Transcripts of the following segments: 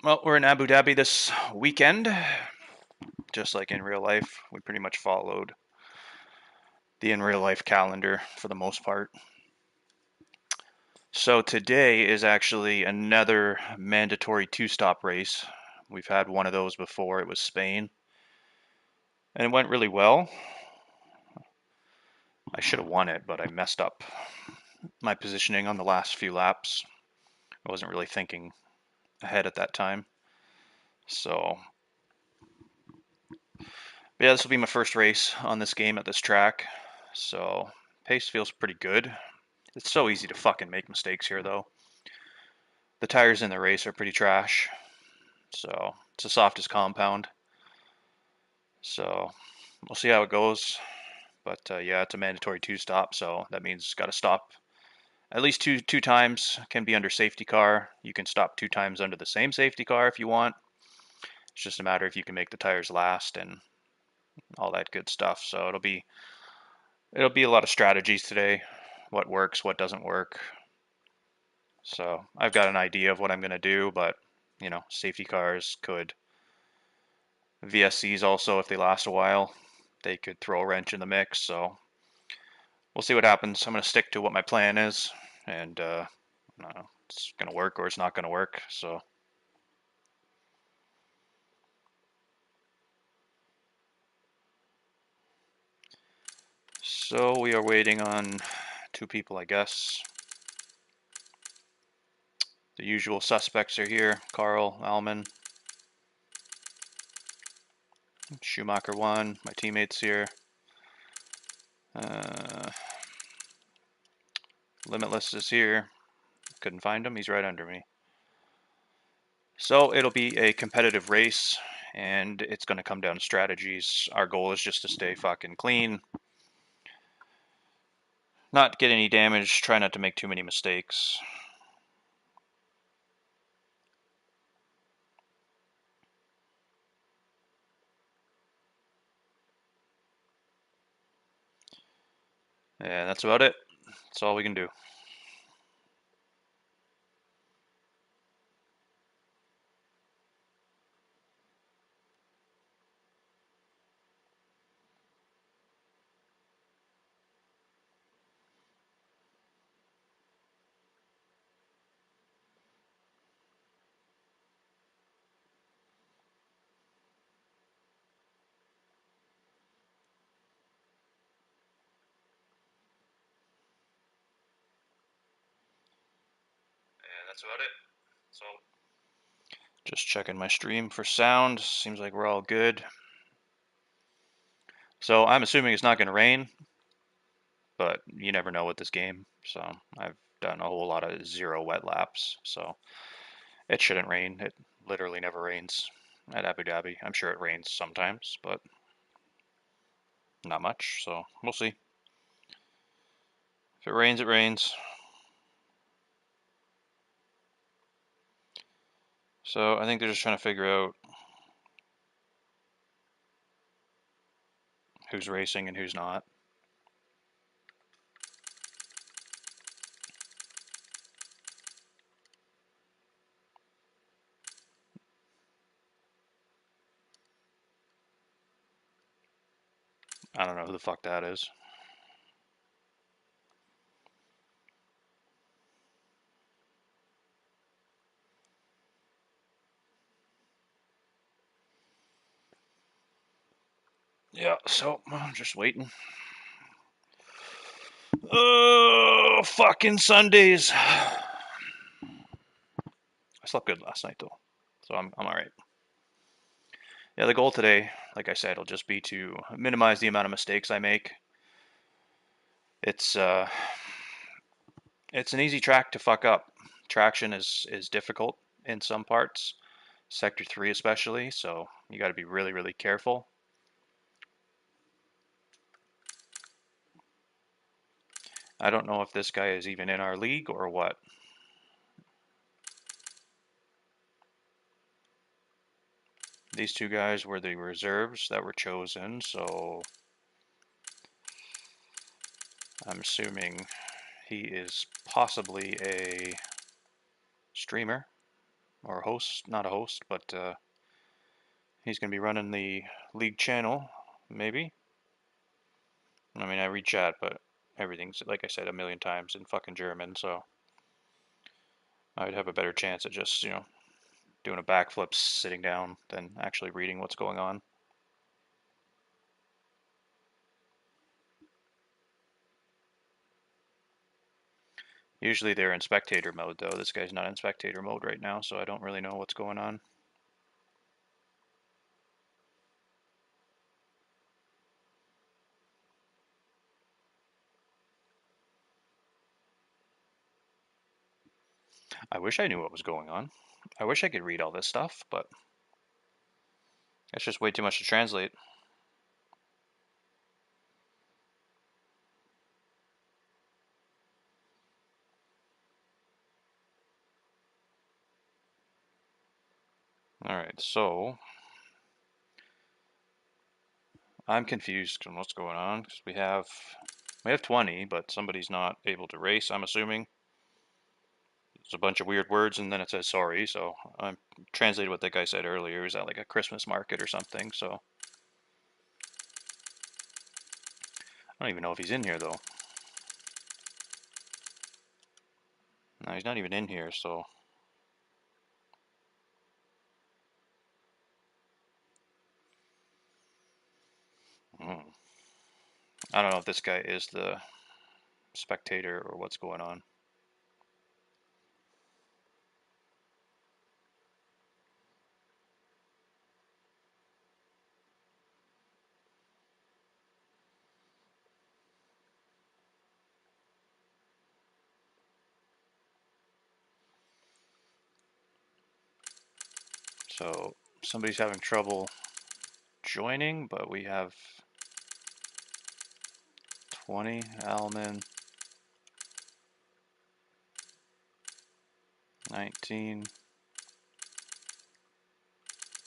Well, we're in Abu Dhabi this weekend, just like in real life. We pretty much followed the in real life calendar for the most part. So today is actually another mandatory two-stop race. We've had one of those before. It was Spain, and it went really well. I should have won it, but I messed up my positioning on the last few laps. I wasn't really thinking ahead at that time. So, yeah, this will be my first race on this game at this track. So, pace feels pretty good. It's so easy to fucking make mistakes here, though. The tires in the race are pretty trash. So, it's the softest compound. So, we'll see how it goes. But yeah, it's a mandatory two stop, so that means got to stop at least two times. Can be under safety car. You can stop two times under the same safety car if you want. It's just a matter if you can make the tires last and all that good stuff. So it'll be a lot of strategies today. What works, what doesn't work. So I've got an idea of what I'm going to do, but safety cars could VSCs also, if they last a while, they could throw a wrench in the mix. So we'll see what happens. I'm going to stick to what my plan is, and I don't know, it's going to work or it's not going to work. So we are waiting on two people, I guess. The usual suspects are here. Carl, Alman, Schumacher won. My teammates here. Uh, Limitless is here. Couldn't find him. He's right under me. So it'll be a competitive race, and it's going to come down to strategies. Our goal is just to stay fucking clean, not get any damage, try not to make too many mistakes. And that's about it. That's all we can do. And that's about it. So just checking my stream for sound. Seems like we're all good. So I'm assuming it's not going to rain, but you never know with this game. So I've done a whole lot of zero wet laps, so it shouldn't rain. It literally never rains at Abu Dhabi. I'm sure it rains sometimes, but not much. So we'll see. If it rains, it rains. So I think they're just trying to figure out who's racing and who's not. I don't know who the fuck that is. Yeah, so I'm just waiting. Oh, fucking Sundays. I slept good last night though, so I'm all right. Yeah, the goal today, like I said, will just be to minimize the amount of mistakes I make. It's uh, it's an easy track to fuck up. Traction is difficult in some parts, sector 3 especially, so you got to be really really careful. I don't know if this guy is even in our league or what. These two guys were the reserves that were chosen, so I'm assuming he is possibly a streamer. or host, not a host, but he's going to be running the league channel, maybe. I mean, I read chat, but everything's, like I said, a million times in fucking German, so I'd have a better chance at just, doing a backflip sitting down than actually reading what's going on. Usually they're in spectator mode, though. This guy's not in spectator mode right now, so I don't really know what's going on. I wish I knew what was going on. I wish I could read all this stuff, but it's just way too much to translate. Alright, so I'm confused on what's going on, because we have 20, but somebody's not able to race, I'm assuming. It's a bunch of weird words, and then it says sorry, so I'm translated what that guy said earlier. Is that like a Christmas market or something? So I don't even know if he's in here, though. No, he's not even in here, so... I don't know if this guy is the spectator or what's going on. So somebody's having trouble joining, but we have 20, Alman, 19.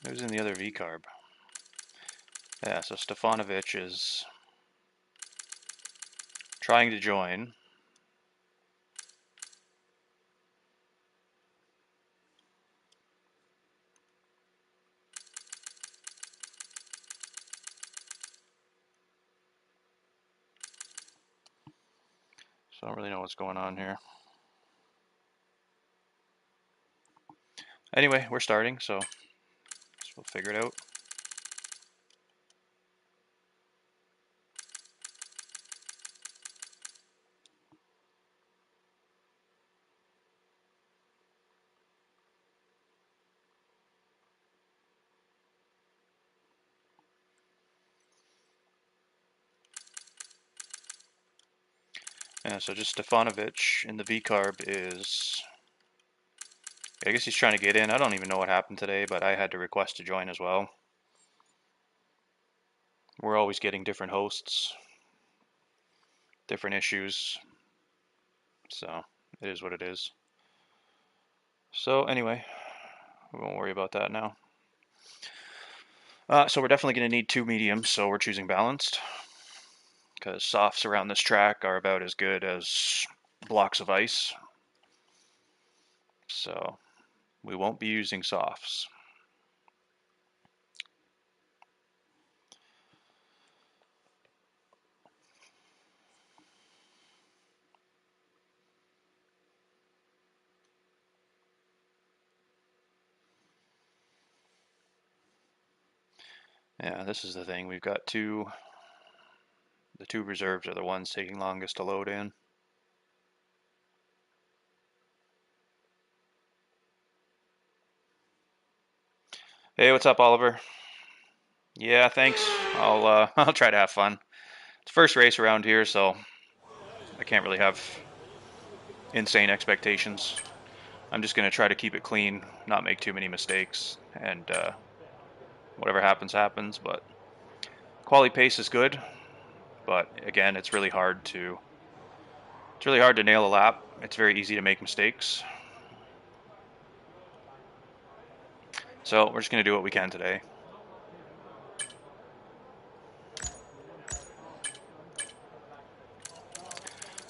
Who's in the other V-carb? Yeah, so Stefanovic is trying to join. So I don't really know what's going on here. Anyway, we're starting, so we'll figure it out. Yeah, so just Stefanovic in the V-carb is... I guess he's trying to get in. I don't even know what happened today, but I had to request to join as well. We're always getting different hosts, different issues, so it is what it is. So anyway, we won't worry about that now. So we're definitely going to need 2 mediums, so we're choosing balanced, because softs around this track are about as good as blocks of ice. So we won't be using softs. Yeah, this is the thing. We've got the 2 reserves are the ones taking longest to load in. Hey, what's up, Oliver? Yeah, thanks. I'll I'll try to have fun. It's the first race around here, so I can't really have insane expectations. I'm just gonna try to keep it clean, not make too many mistakes, and whatever happens, happens. But quali pace is good, but again, it's really hard to nail a lap. It's very easy to make mistakes. So we're just gonna do what we can today.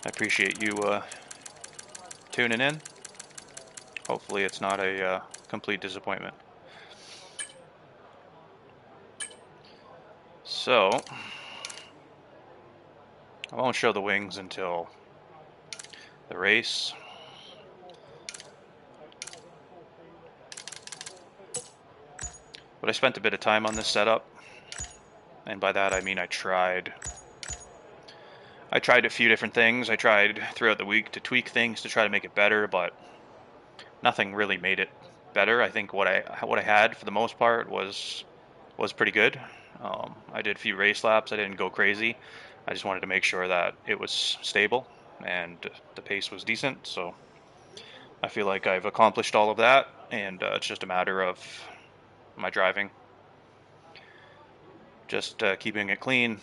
I appreciate you tuning in. Hopefully it's not a complete disappointment. So, I won't show the wings until the race. But I spent a bit of time on this setup, and by that I mean I tried a few different things. I tried throughout the week to tweak things to try to make it better, but nothing really made it better. I think what I had for the most part was pretty good. I did a few race laps. I didn't go crazy. I just wanted to make sure that it was stable and the pace was decent. So I feel like I've accomplished all of that, and it's just a matter of my driving. Just keeping it clean,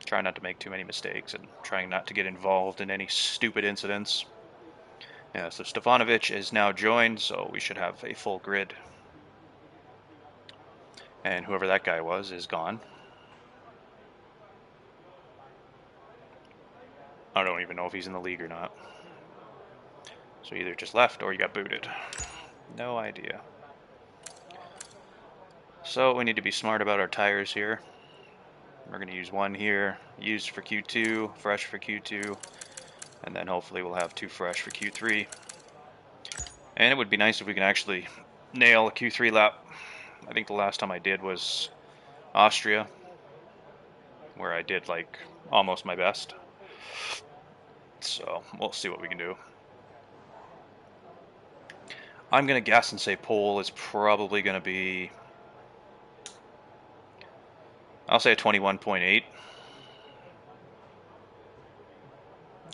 trying not to make too many mistakes, and trying not to get involved in any stupid incidents. Yeah, so Stefanovic is now joined, so we should have a full grid. And whoever that guy was is gone. I don't even know if he's in the league or not. So either just left or he got booted. No idea. So we need to be smart about our tires here. We're going to use one here, used for Q2, fresh for Q2, and then hopefully we'll have two fresh for Q3. And it would be nice if we can actually nail a Q3 lap. I think the last time I did was Austria, where I did like almost my best. So we'll see what we can do. I'm going to guess and say pole is probably going to be, I'll say a 21.8.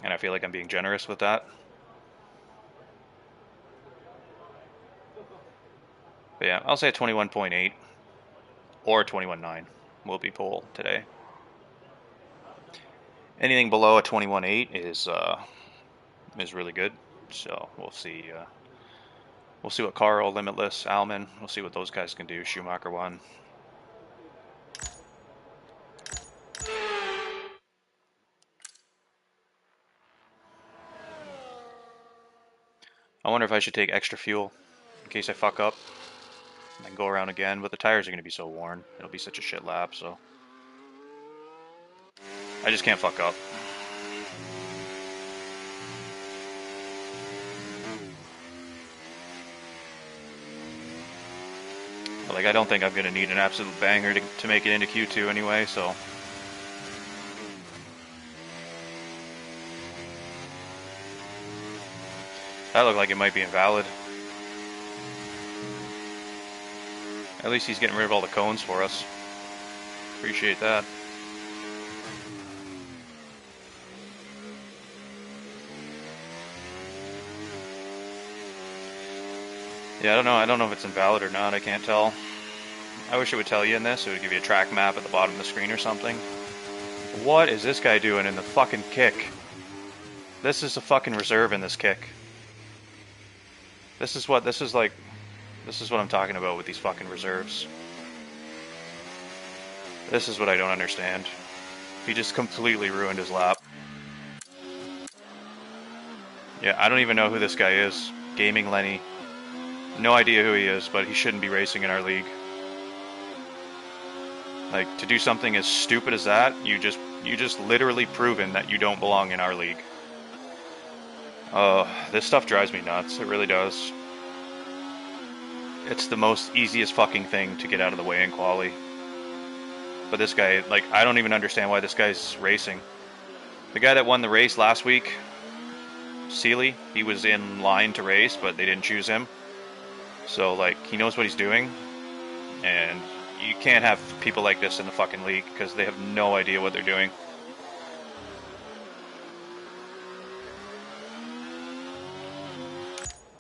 And I feel like I'm being generous with that. But yeah, I'll say a 21.8 or 21.9 will be pole today. Anything below a 21.8 is really good. So we'll see. We'll see what Carl, Limitless, Alman. We'll see what those guys can do. Schumacher won. I wonder if I should take extra fuel in case I fuck up and go around again. But the tires are going to be so worn. It'll be such a shit lap. So I just can't fuck up. Like, I don't think I'm going to need an absolute banger to make it into Q2 anyway, so. That looked like it might be invalid. At least he's getting rid of all the cones for us. Appreciate that. Yeah, I don't know if it's invalid or not. I can't tell. I wish it would tell you in this. It would give you a track map at the bottom of the screen or something. What is this guy doing in the fucking kick? This is a fucking reserve in this kick. This is what I'm talking about with these fucking reserves. This is what I don't understand. He just completely ruined his lap. Yeah, I don't even know who this guy is. Gaming Lenny. No idea who he is, but he shouldn't be racing in our league. Like, to do something as stupid as that, you just literally proven that you don't belong in our league. This stuff drives me nuts. It really does. It's the most easiest fucking thing to get out of the way in quali. But this guy, like, I don't even understand why this guy's racing. The guy that won the race last week, Seeley, he was in line to race, but they didn't choose him. So, like, he knows what he's doing. And you can't have people like this in the fucking league because they have no idea what they're doing.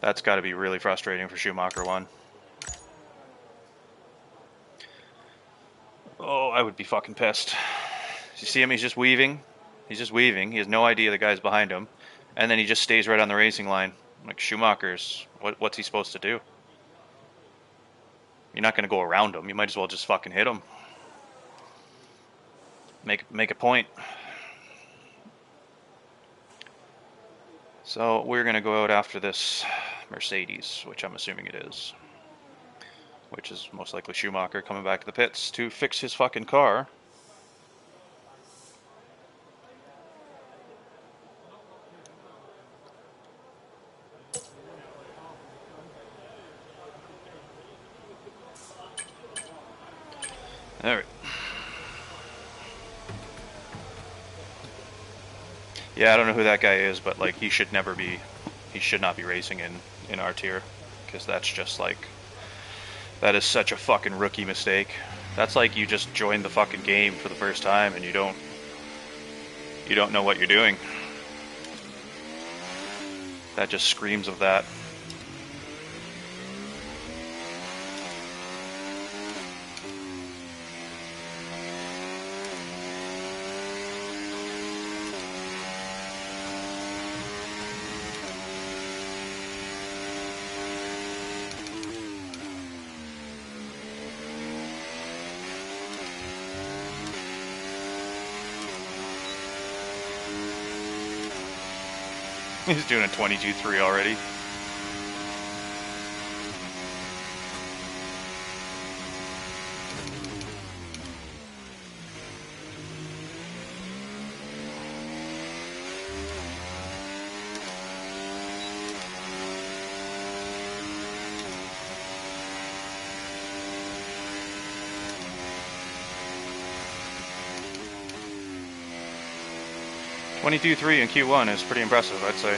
That's got to be really frustrating for Schumacher 1. Oh, I would be fucking pissed. You see him? He's just weaving. He's just weaving. He has no idea the guy's behind him. And then he just stays right on the racing line. Like, Schumacher's, what's he supposed to do? You're not going to go around him. You might as well just fucking hit him. Make a point. So we're going to go out after this Mercedes, which I'm assuming it is. which is most likely Schumacher coming back to the pits to fix his fucking car. All right. Yeah, I don't know who that guy is, but like he should not be racing in our tier, because that's just like, that is such a fucking rookie mistake. That's like you just joined the fucking game for the first time and you don't know what you're doing. That just screams of that. He's doing a 22.3 already. .22.3 in Q1 is pretty impressive, I'd say.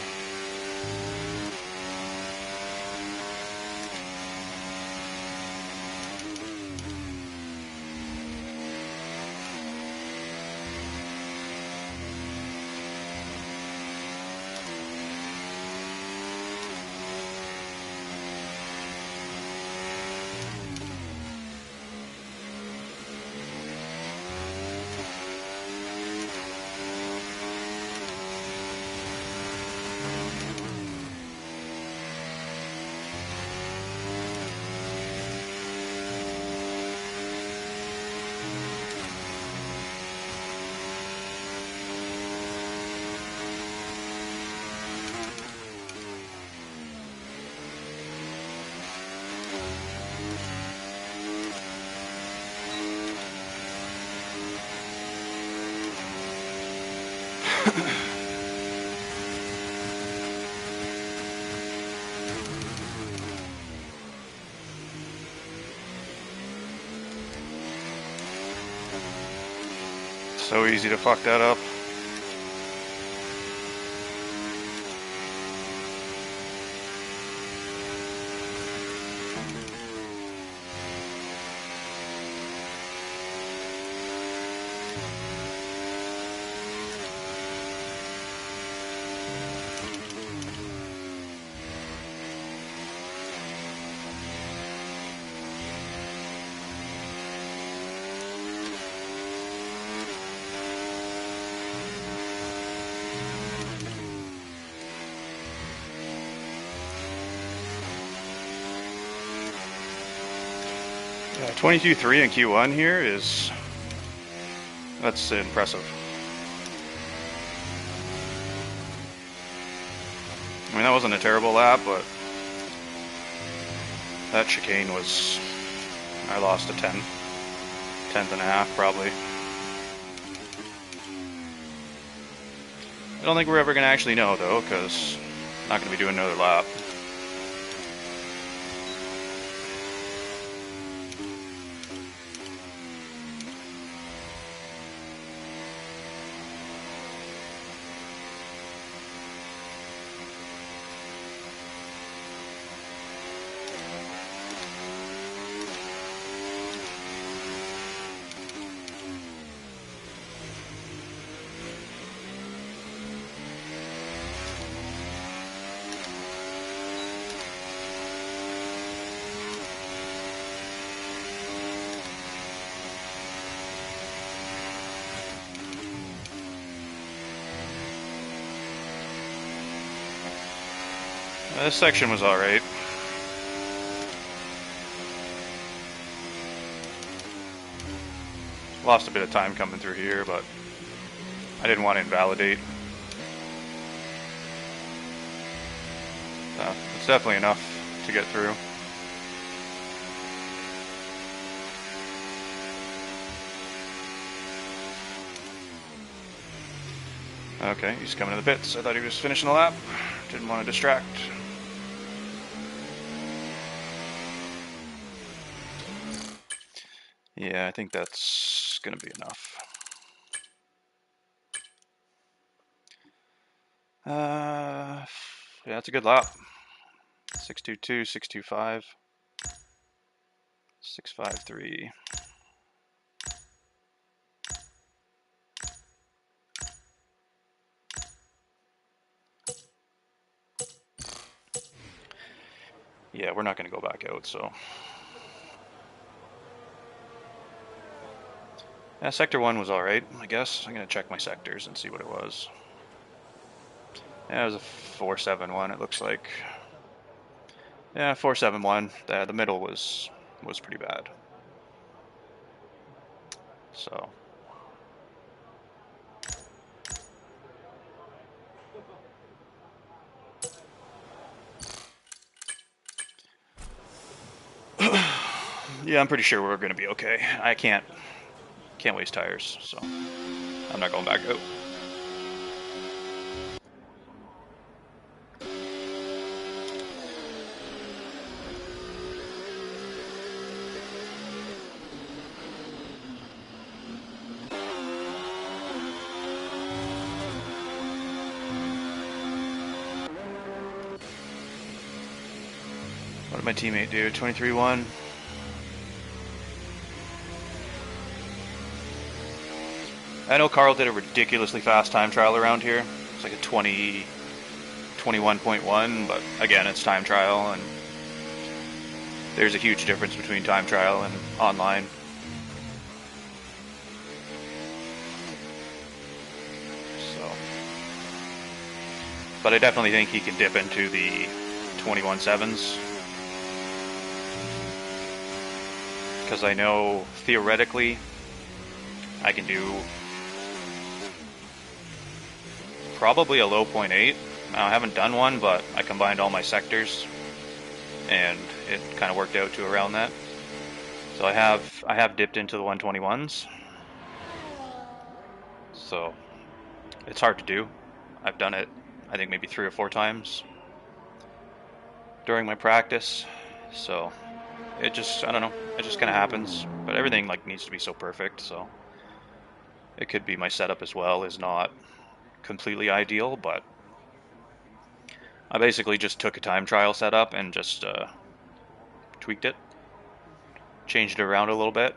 So easy to fuck that up. Yeah, 22.3 in Q1 here that's impressive. I mean, that wasn't a terrible lap, but that chicane was, I lost a tenth and a half probably. I don't think we're ever going to actually know though, because I'm not going to be doing another lap. This section was alright. Lost a bit of time coming through here, but I didn't want to invalidate. It's definitely enough to get through. Okay, he's coming to the pits. I thought he was finishing the lap. Didn't want to distract. Yeah, I think that's going to be enough. Yeah, that's a good lap. 622, 625, 653. Yeah, we're not going to go back out, so. Yeah, sector 1 was alright, I guess. I'm going to check my sectors and see what it was. Yeah, it was a 471, it looks like. Yeah, 471. The middle was pretty bad. So. Yeah, I'm pretty sure we're going to be okay. I can't waste tires, so I'm not going back out. What did my teammate do? 23-1. I know Carl did a ridiculously fast time trial around here. It's like a 21.1, but again, it's time trial, and there's a huge difference between time trial and online. So, but I definitely think he can dip into the 21.7s. Because I know, theoretically, I can do probably a low 0.8. Now, I haven't done one, but I combined all my sectors, and it kind of worked out to around that. So I have dipped into the 121s. So it's hard to do. I've done it, I think maybe 3 or 4 times during my practice. So it just, I don't know, it just kind of happens. But everything like needs to be so perfect. So it could be my setup as well is not completely ideal, but I basically just took a time trial setup and just tweaked it, changed it around a little bit,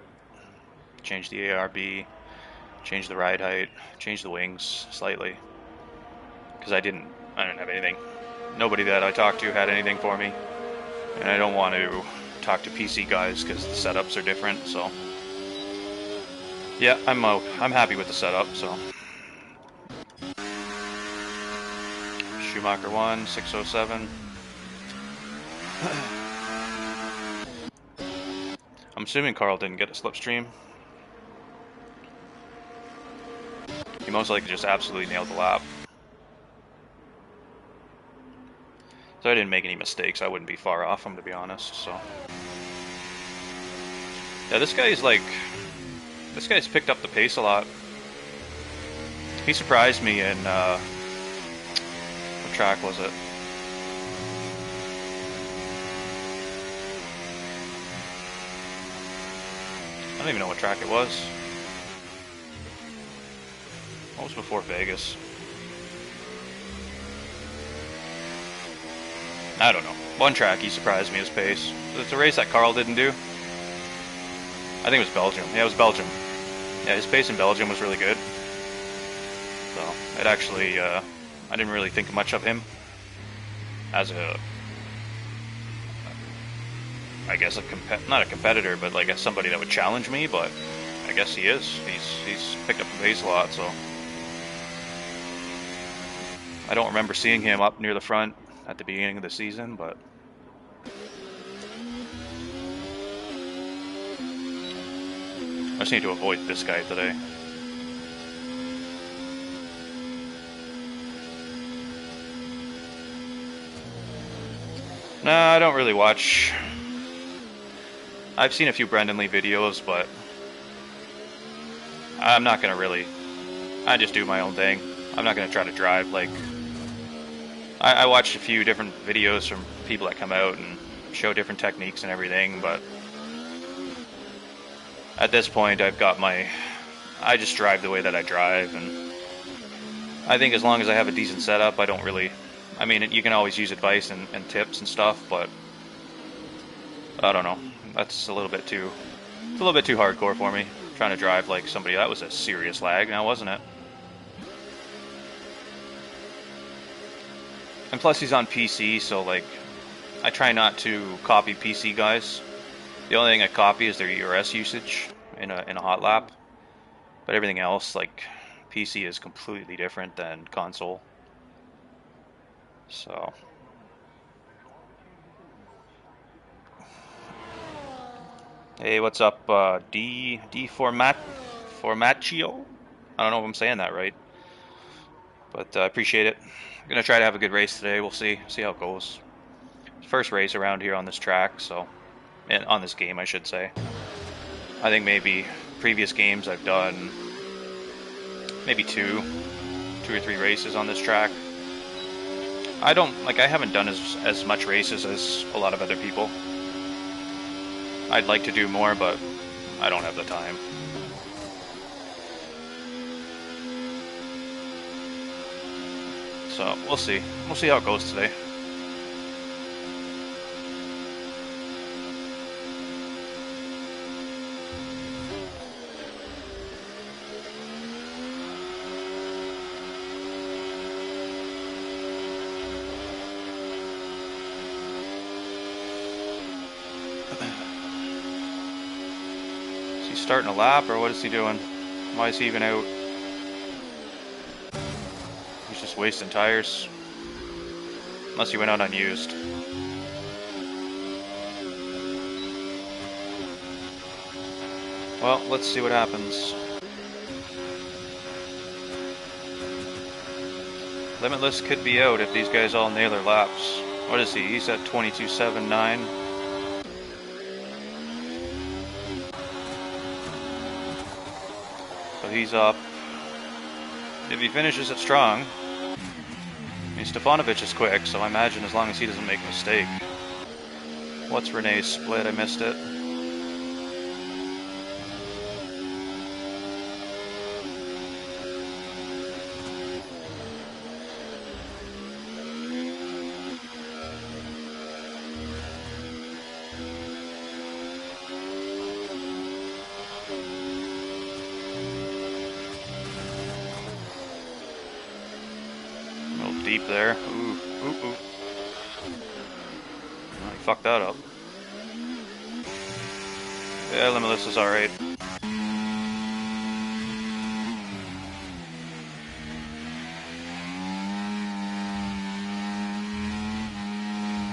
changed the ARB, changed the ride height, changed the wings slightly, because I didn't have anything. Nobody that I talked to had anything for me, and I don't want to talk to PC guys because the setups are different. So yeah, I'm happy with the setup. So Schumacher 1, 607. I'm assuming Carl didn't get a slipstream. He most likely just absolutely nailed the lap. So I didn't make any mistakes. I wouldn't be far off him, to be honest. So yeah, this guy's picked up the pace a lot. He surprised me in what track was it? I don't even know what track it was. What was before Vegas? I don't know. One track he surprised me his pace. It's a race that Carl didn't do. I think it was Belgium. Yeah, it was Belgium. Yeah, his pace in Belgium was really good. So it actually, I didn't really think much of him as I guess not a competitor, but like somebody that would challenge me. But I guess he is. He's picked up the pace a lot. So I don't remember seeing him up near the front at the beginning of the season, but I just need to avoid this guy today. Nah, I don't really watch. I've seen a few Brendan Lee videos, but I'm not gonna really. I just do my own thing. I'm not going to try to drive like... I watched a few different videos from people that come out and show different techniques and everything, but at this point I've got my... I just drive the way that I drive, and I think as long as I have a decent setup, I don't really... I mean, you can always use advice and tips and stuff, but I don't know. That's a little bit too... It's a little bit too hardcore for me, trying to drive like somebody. That was a serious lag now, wasn't it? And plus he's on PC, so like, I try not to copy PC guys. The only thing I copy is their ERS usage in a hot lap. But everything else, like, PC is completely different than console. So... Hey, what's up, Formaccio? I don't know if I'm saying that right, but I appreciate it. I'm gonna try to have a good race today. We'll see how it goes. First race around here on this track, so, and on this game, I should say. I think maybe previous games I've done maybe two or three races on this track. I haven't done as much races as a lot of other people. I'd like to do more, but I don't have the time. So, we'll see. We'll see how it goes today. Is he starting a lap, or what is he doing? Why is he even out? He's just wasting tires. Unless he went out unused. Well, let's see what happens. Limitless could be out if these guys all nail their laps. What is he? He's at 22.79. So he's up. If he finishes it strong... I mean, Stefanovic is quick, so I imagine as long as he doesn't make a mistake. What's Renee's split? I missed it. Deep there. Ooh, ooh, ooh. Oh, he fucked that up. Yeah, Limitless is alright.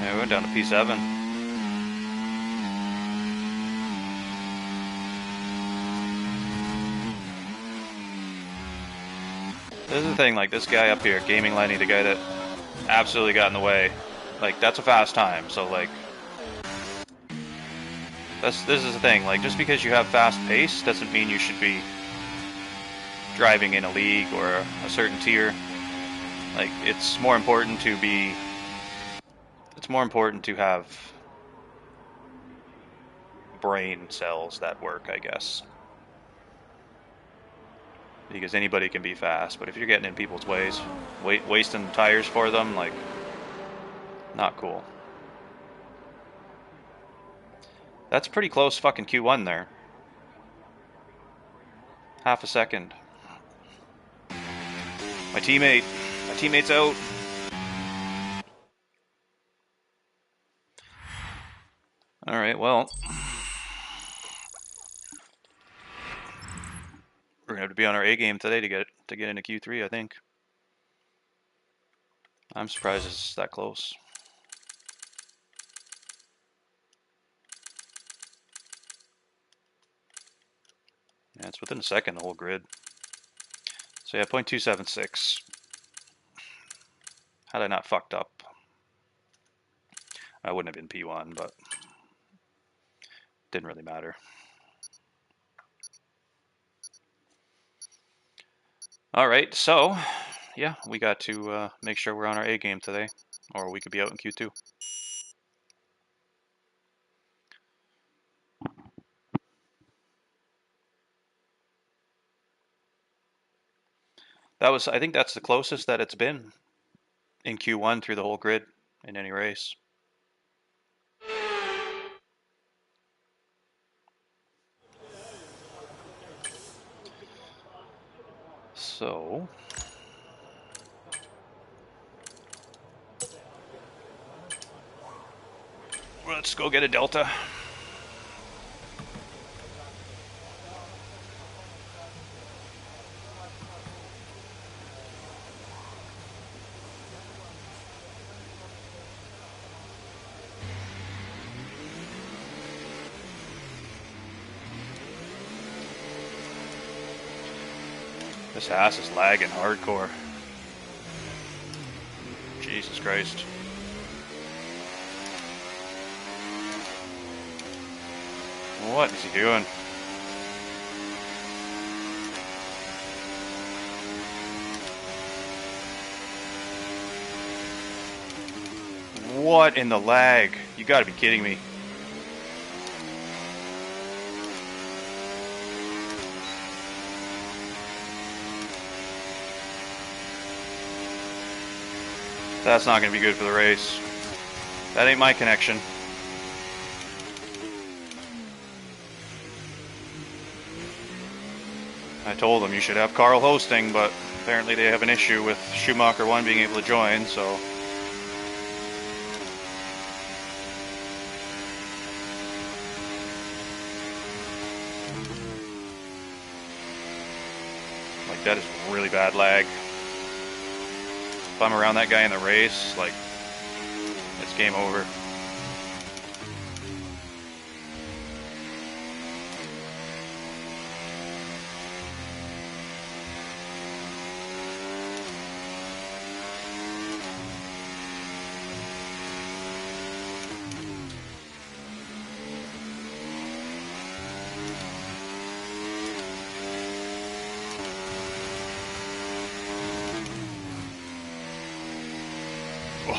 Yeah, we went down to P7. This is the thing, like, this guy up here, Gaming Lenny, the guy that absolutely got in the way, like, that's a fast time, so, like, this is the thing, like, just because you have fast pace doesn't mean you should be driving in a league or a certain tier. Like, it's more important to have brain cells that work, I guess. Because anybody can be fast, but if you're getting in people's ways, wasting tires for them, like, not cool. That's pretty close fucking Q1 there. Half a second. My teammate's out. Alright, well. We're gonna have to be on our A game today to get into Q3, I think. I'm surprised it's that close. Yeah, it's within a second, the whole grid. So yeah, 0.276. Had I not fucked up, I wouldn't have been P1, but didn't really matter. Alright, so yeah, we got to make sure we're on our A game today, or we could be out in Q2. I think that's the closest that it's been in Q1 through the whole grid in any race. So let's go get a Delta. This ass is lagging hardcore. Jesus Christ. What is he doing? What in the lag? You gotta be kidding me. That's not gonna be good for the race. That ain't my connection. I told them you should have Carl hosting, but apparently they have an issue with Schumacher 1 being able to join, so... Like, that is really bad lag. If I'm around that guy in the race, like, it's game over.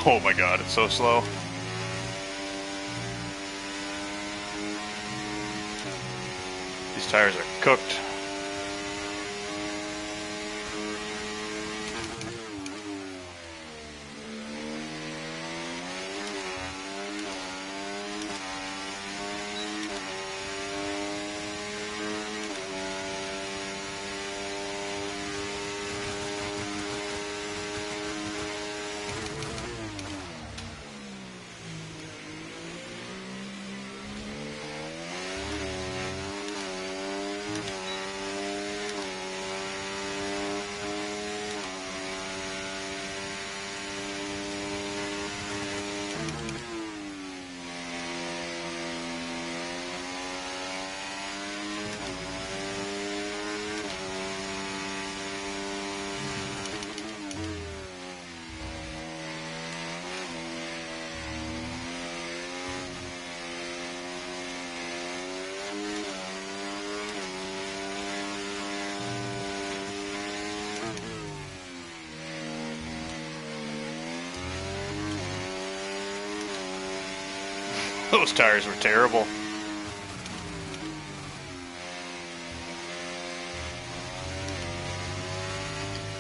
Oh my god, it's so slow. These tires are cooked. Those tires were terrible.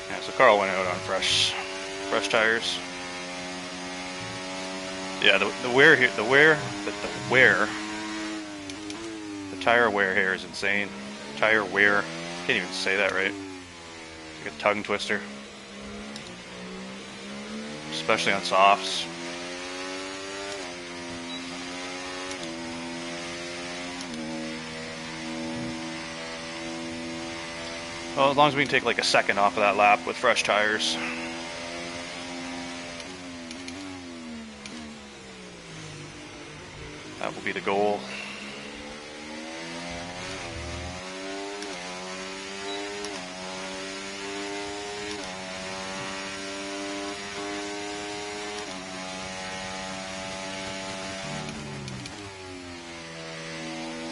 Yeah, so Carl went out on fresh tires. Yeah, the wear here, the tire wear here is insane. Tire wear, can't even say that right. It's like a tongue twister, especially on softs. Well, as long as we can take like a second off of that lap with fresh tires. That will be the goal.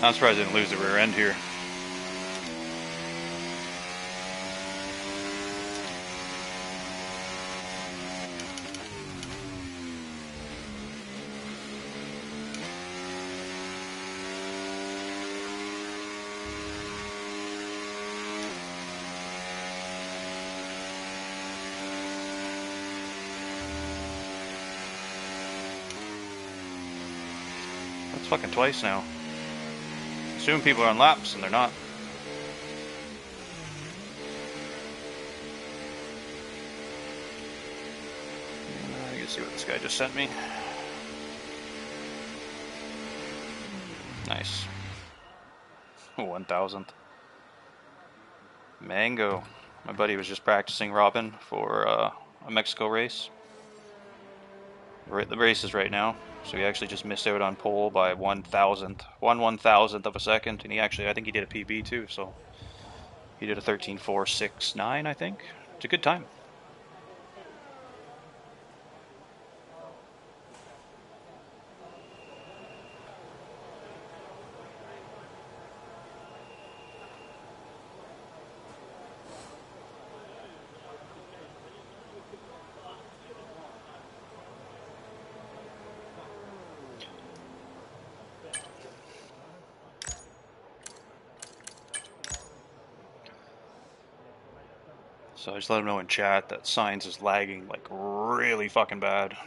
I'm surprised I didn't lose the rear end here. fucking twice now. Assume people are on laps, and they're not. You can see what this guy just sent me. Nice. 1,000th. Mango. My buddy was just practicing Robin for a Mexico race. We're at the races right now, so he actually just missed out on pole by 1,000th. 1/1000th of a second, and I think he did a PB too, so he did a 13.469, I think. It's a good time. So I just let him know in chat that Signs is lagging like really fucking bad.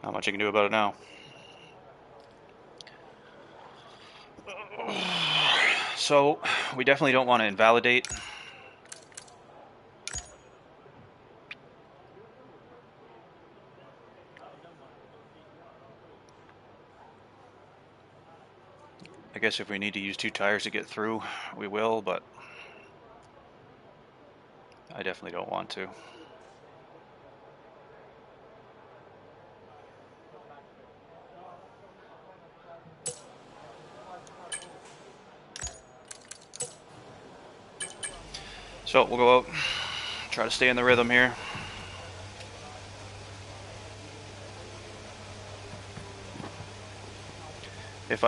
Not much you can do about it now. So we definitely don't want to invalidate. I guess if we need to use 2 tires to get through, we will, but I definitely don't want to. So we'll go out, try to stay in the rhythm here. If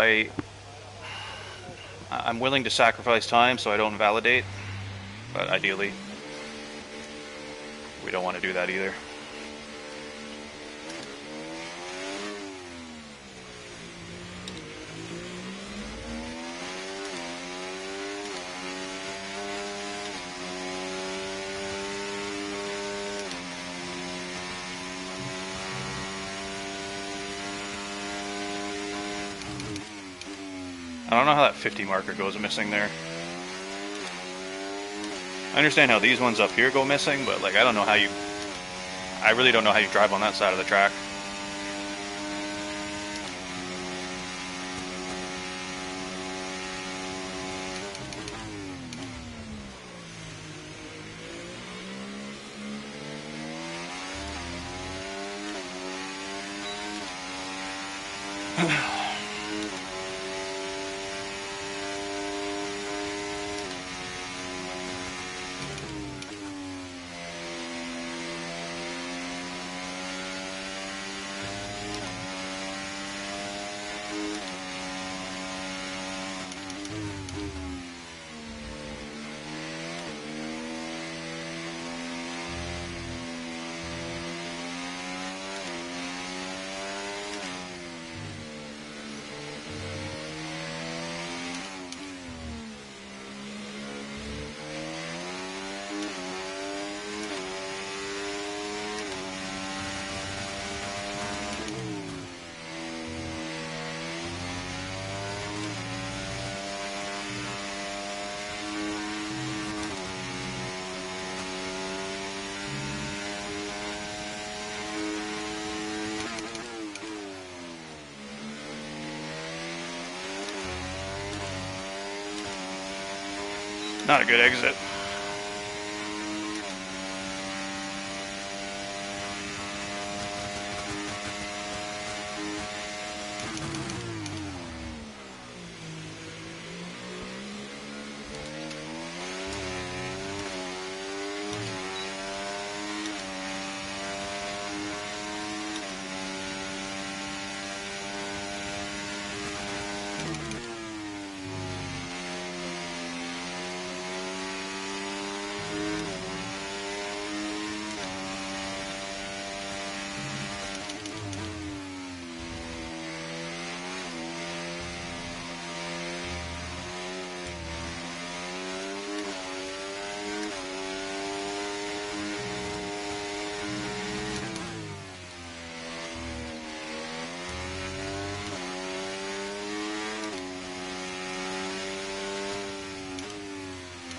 I'm willing to sacrifice time so I don't validate, but ideally we don't want to do that either. I don't know how that 50 marker goes missing there. I understand how these ones up here go missing, but like I really don't know how you drive on that side of the track. Not a good exit.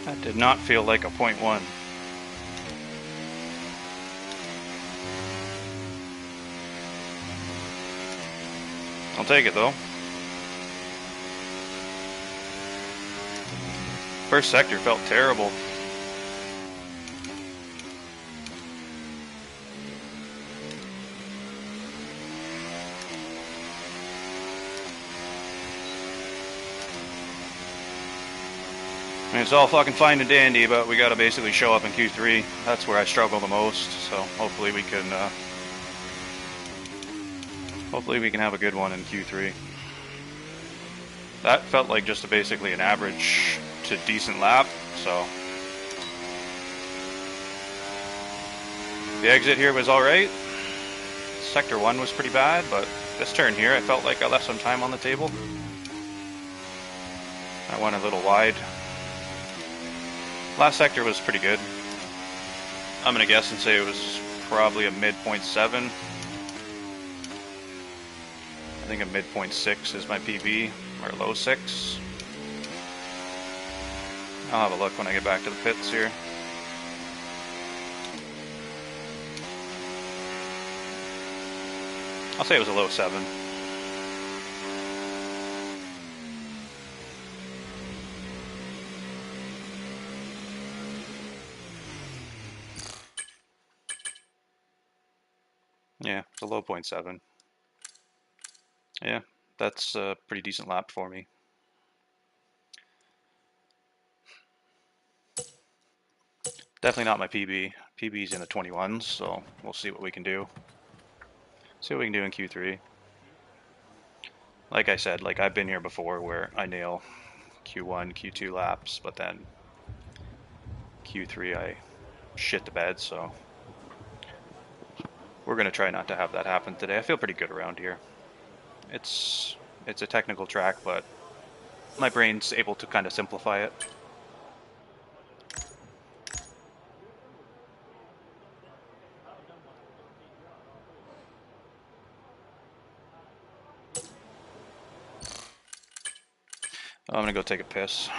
That did not feel like a .1. I'll take it though. First sector felt terrible. I mean, it's all fucking fine and dandy, but we gotta basically show up in Q3. That's where I struggle the most, so hopefully we can have a good one in Q3. That felt like just basically an average to decent lap, so the exit here was alright. Sector 1 was pretty bad, but this turn here I felt like I left some time on the table. I went a little wide. Last sector was pretty good. I'm gonna guess and say it was probably a mid .7. I think a mid .6 is my PB, or low 6. I'll have a look when I get back to the pits here. I'll say it was a low 7. Yeah, it's a low .7. Yeah, that's a pretty decent lap for me. Definitely not my PB. PB's in the 21s, so we'll see what we can do. See what we can do in Q3. Like I said, like I've been here before where I nail Q1, Q2 laps, but then Q3 I shit the bed, so we're gonna try not to have that happen today. I feel pretty good around here. It's a technical track, but my brain's able to kind of simplify it. I'm gonna go take a piss.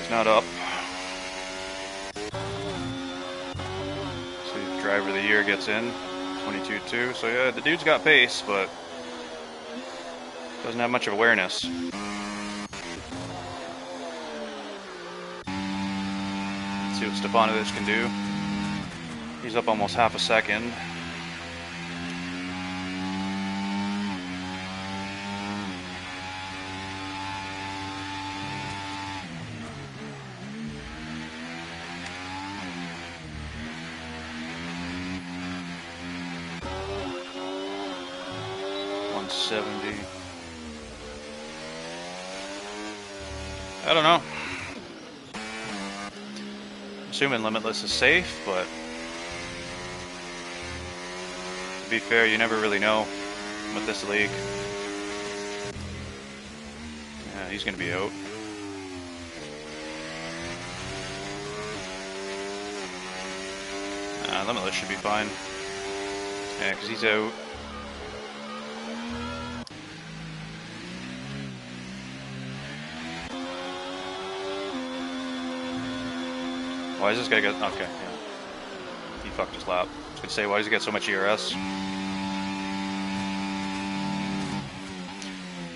Not up. See if driver of the year gets in. 22-2. So yeah, the dude's got pace, but doesn't have much of awareness. Let's see what Stepanovic can do. He's up almost half a second. I don't know. assuming Limitless is safe, but to be fair, you never really know with this league. Yeah, he's going to be out. Limitless should be fine. Yeah, because he's out. Why does this guy get... Okay, yeah. He fucked his lap. I was going to say, why does he get so much ERS?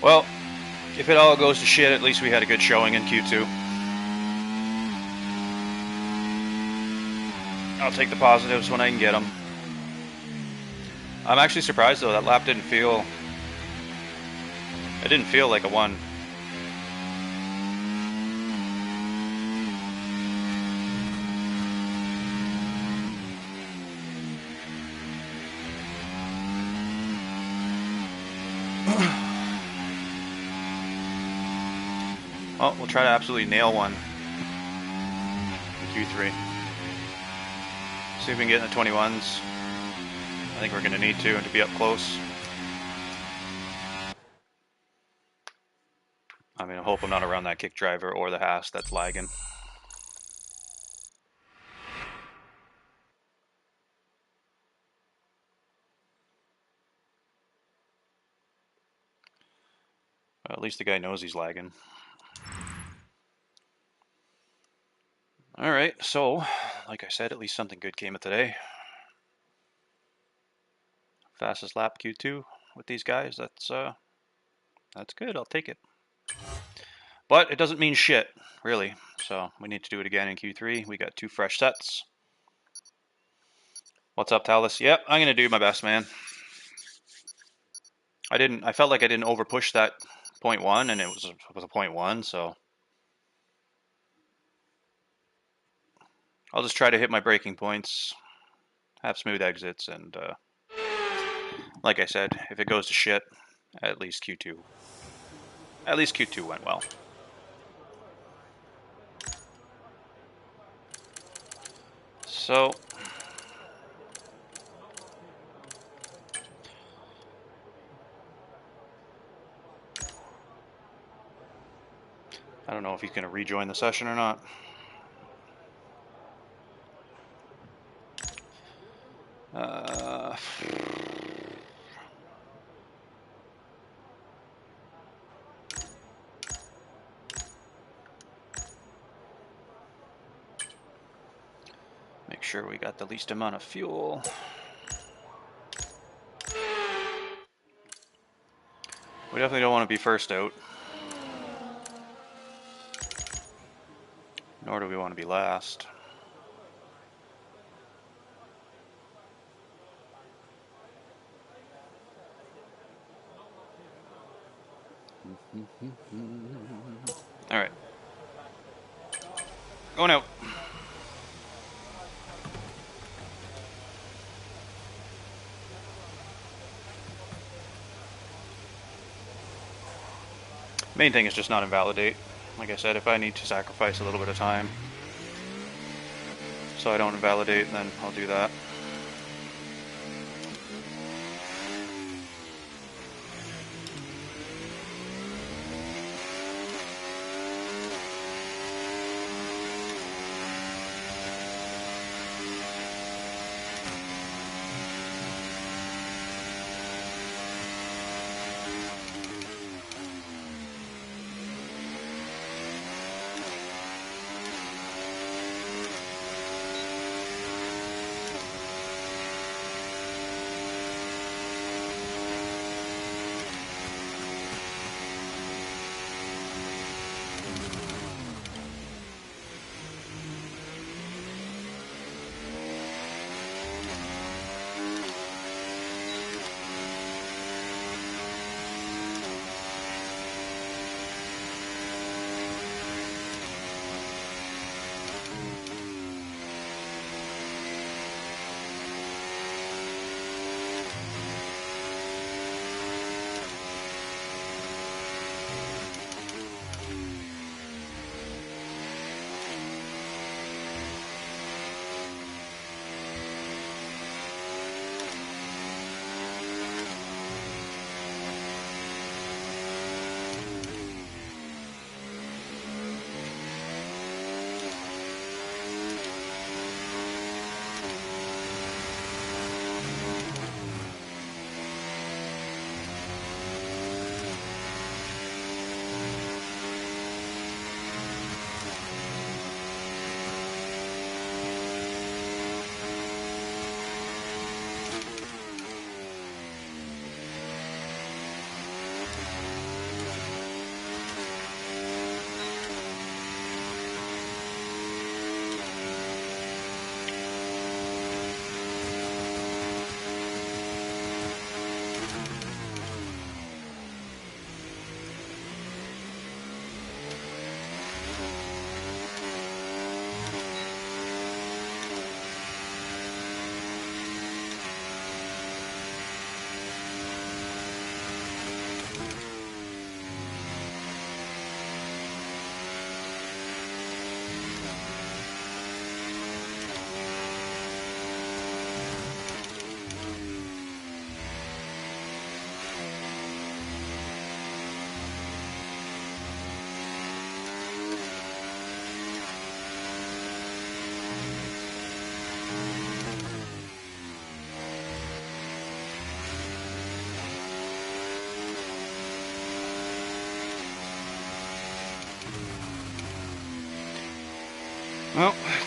Well, if it all goes to shit, at least we had a good showing in Q2. I'll take the positives when I can get them. I'm actually surprised though, that lap didn't feel... It didn't feel like a 1. Well, we'll try to absolutely nail one in Q3. See if we can get in the 21s. I think we're going to need to be up close. I mean, I hope I'm not around that kick driver or the Haas that's lagging. Well, at least the guy knows he's lagging. Alright, so, like I said, at least something good came of today. Fastest lap Q2 with these guys, that's good, I'll take it. But it doesn't mean shit, really. So we need to do it again in Q3. We got 2 fresh sets. What's up, Talus? Yep, I'm gonna do my best, man. I felt like I didn't over push that 0.1, and it was a 0.1, so I'll just try to hit my braking points, have smooth exits, and like I said, if it goes to shit, at least Q2 went well. So I don't know if he's going to rejoin the session or not. Make sure we got the least amount of fuel. We definitely don't want to be first out. Nor do we want to be last. All right. Going out. Main thing is just not invalidate. Like I said, if I need to sacrifice a little bit of time so I don't invalidate, then I'll do that.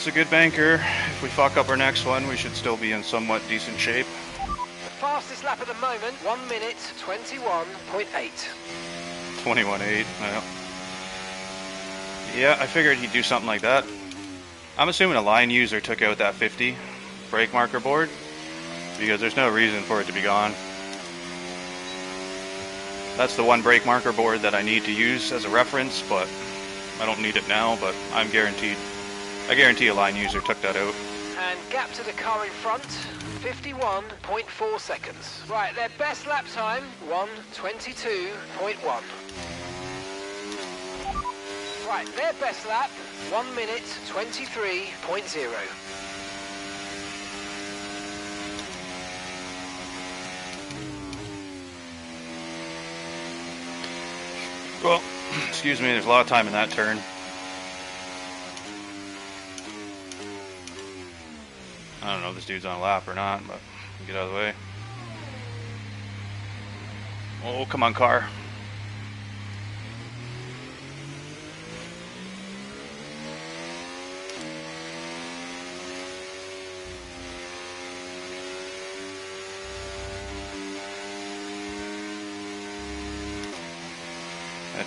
It's a good banker. If we fuck up our next one, we should still be in somewhat decent shape. The fastest lap at the moment, 1 minute 21.8. 21.8. Yeah, I figured he'd do something like that. I'm assuming a line user took out that 50 brake marker board, because there's no reason for it to be gone. That's the one brake marker board that I need to use as a reference, but I don't need it now, but I guarantee a line user took that out. And gap to the car in front, 51.4 seconds. Right, their best lap time, 1:22.1. Right, their best lap, 1 minute 23.0. Well, excuse me, there's a lot of time in that turn. I don't know if this dude's on a lap or not, but get out of the way. Oh, come on, car.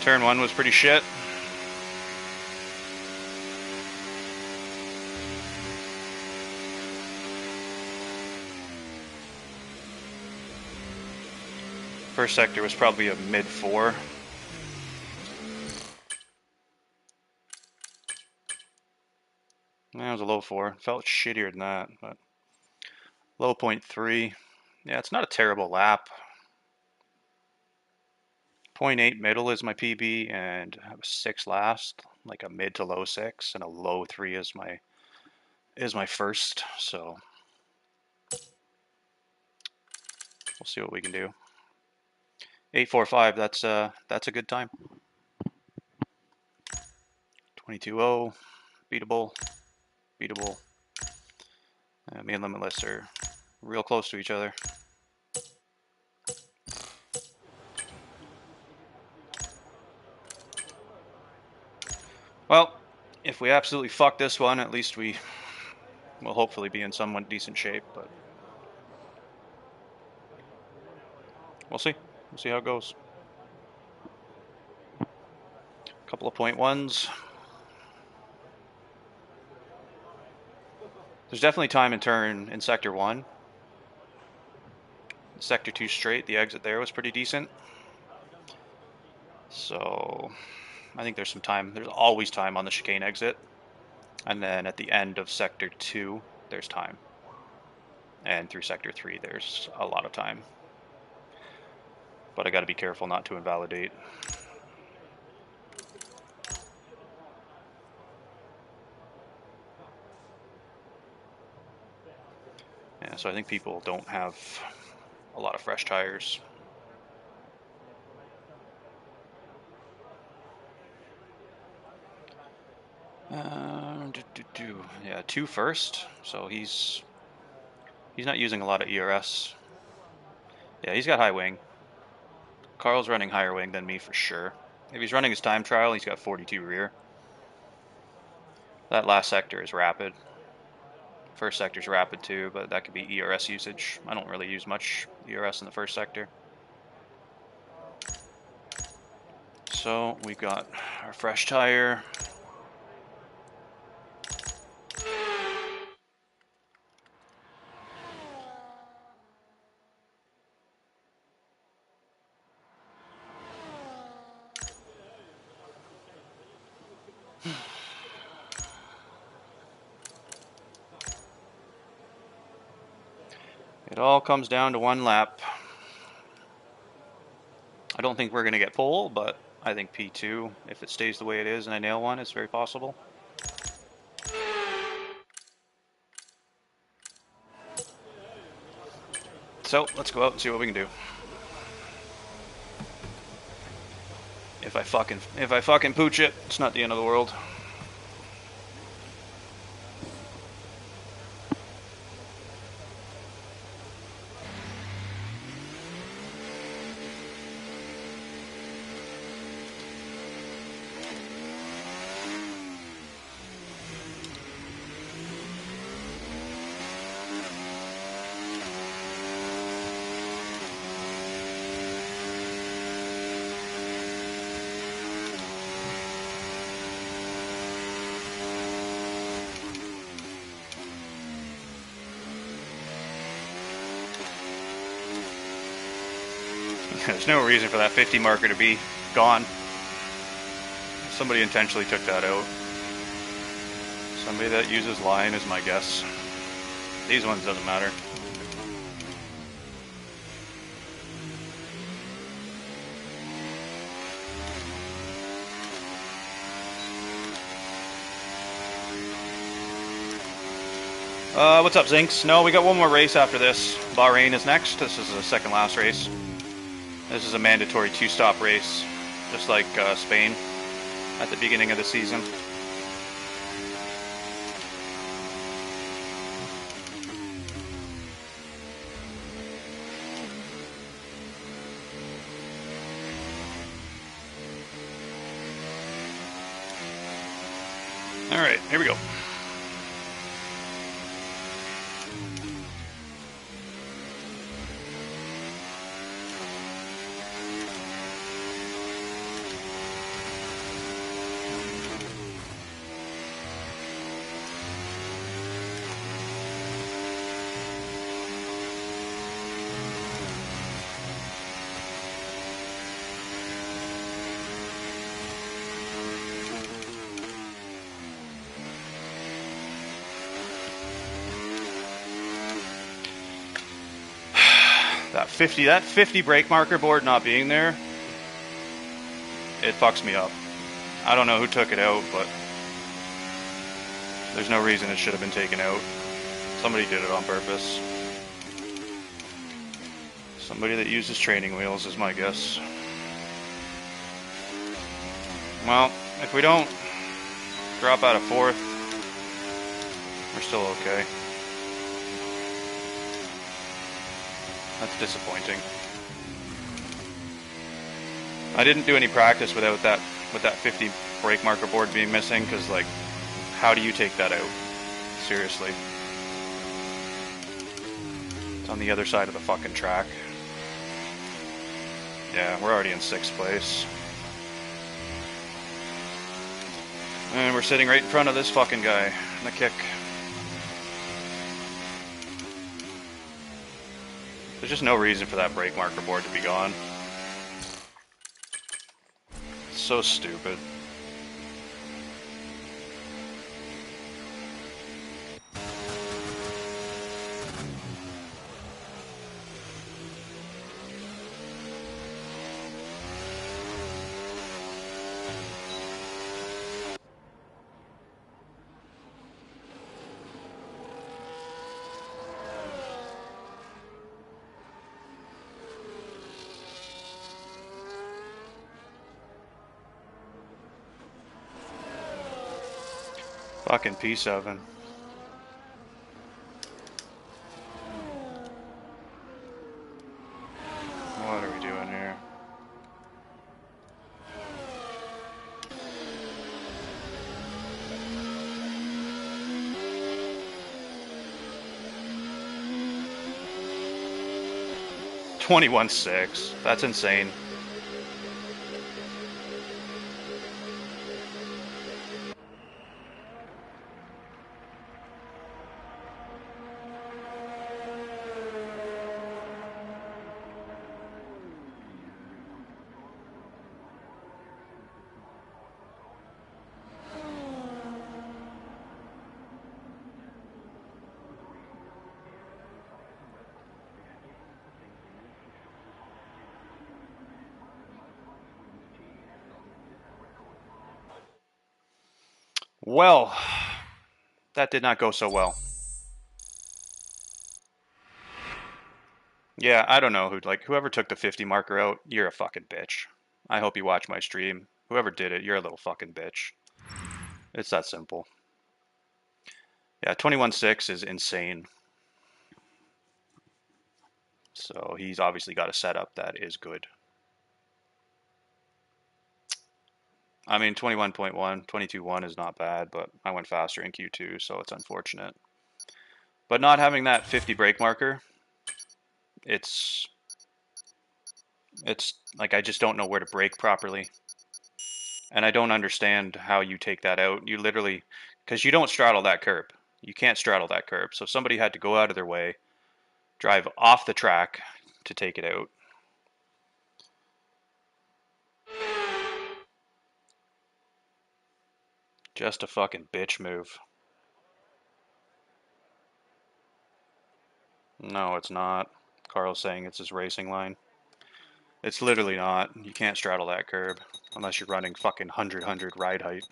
Turn 1 was pretty shit. First sector was probably a mid 4. That was a low 4. Felt shittier than that, but low 0.3. Yeah, it's not a terrible lap. 0.8 middle is my PB, and I was 6 last, like a mid to low 6, and a low 3 is my first. So we'll see what we can do. 8.45. That's a good time. 22.0, beatable. Me and Limitless are real close to each other. Well, if we absolutely fuck this one, at least we will hopefully be in somewhat decent shape, but we'll see. We'll see how it goes. A couple of 0.1s. There's definitely time and turn in Sector 1. Sector 2 straight, the exit there was pretty decent. So I think there's some time. There's always time on the chicane exit. And then at the end of Sector 2, there's time. And through Sector 3, there's a lot of time. But I got to be careful not to invalidate. Yeah, so I think people don't have a lot of fresh tires. Yeah, 2 first. So he's not using a lot of ERS. Yeah, he's got high wing. Carl's running higher wing than me for sure. If he's running his time trial, he's got 42 rear. That last sector is rapid. First sector's rapid too, but that could be ERS usage. I don't really use much ERS in the first sector. So we've got our fresh tire. It all comes down to one lap. I don't think we're going to get pole, but I think P2, if it stays the way it is and I nail one, it's very possible. So let's go out and see what we can do. If I fucking pooch it, it's not the end of the world. There's no reason for that 50 marker to be gone. Somebody intentionally took that out. Somebody that uses line is my guess. These ones doesn't matter. What's up, Zinks? No, we got one more race after this. Bahrain is next. This is the second last race. This is a mandatory 2-stop race, just like Spain at the beginning of the season. All right, here we go. That 50 brake marker board not being there, it fucks me up. I don't know who took it out, but there's no reason it should have been taken out. Somebody did it on purpose. Somebody that uses training wheels is my guess. Well, if we don't drop out of 4th, we're still okay. That's disappointing. I didn't do any practice with that 50 brake marker board being missing, because, like, how do you take that out? Seriously. It's on the other side of the fucking track. Yeah, we're already in 6th place. And we're sitting right in front of this fucking guy in the kick. There's just no reason for that brake marker board to be gone. It's so stupid. Fucking P7. What are we doing here? $21.6. That's insane. Well, that did not go so well. Yeah, I don't know whoever took the 50 marker out, you're a fucking bitch. I hope you watch my stream. Whoever did it, you're a little fucking bitch. It's that simple. Yeah, 21.6 is insane. So he's obviously got a setup that is good. I mean, 21.1, 22.1 is not bad, but I went faster in Q2, so it's unfortunate. But not having that 50 brake marker, it's like I just don't know where to brake properly. And I don't understand how you take that out. You literally, because you don't straddle that curb. You can't straddle that curb. So somebody had to go out of their way, drive off the track to take it out. Just a fucking bitch move. No, it's not. Carl's saying it's his racing line. It's literally not. You can't straddle that curb unless you're running fucking 100 ride height.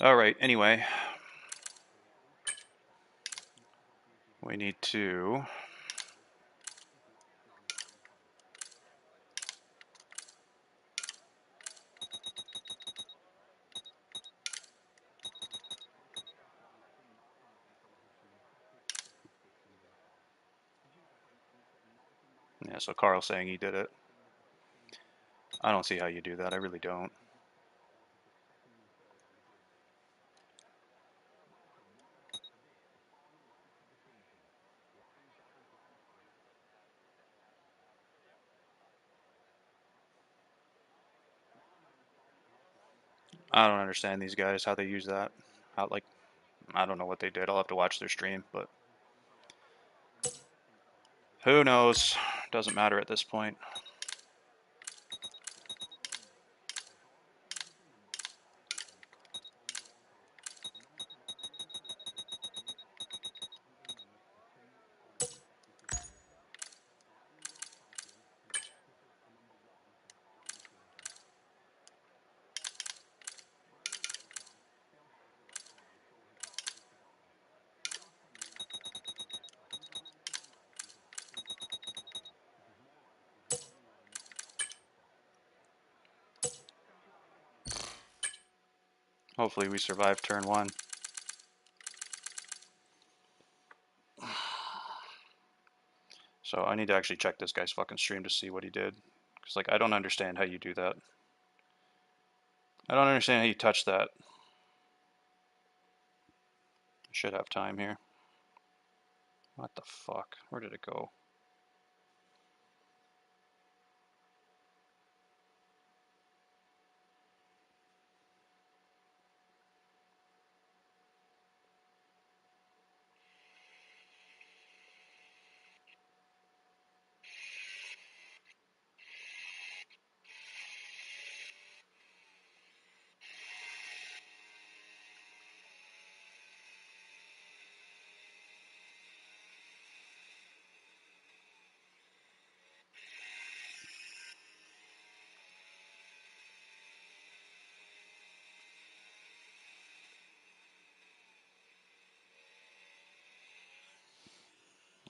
Alright, anyway. We need to... Yeah, so Carl's saying he did it. I don't see how you do that. I really don't. I don't understand these guys, how they use that. How, like, I don't know what they did. I'll have to watch their stream, but who knows? Doesn't matter at this point. Hopefully we survive turn one. So I need to actually check this guy's fucking stream to see what he did. Because, like, I don't understand how you do that. I don't understand how you touch that. I should have time here. What the fuck? Where did it go?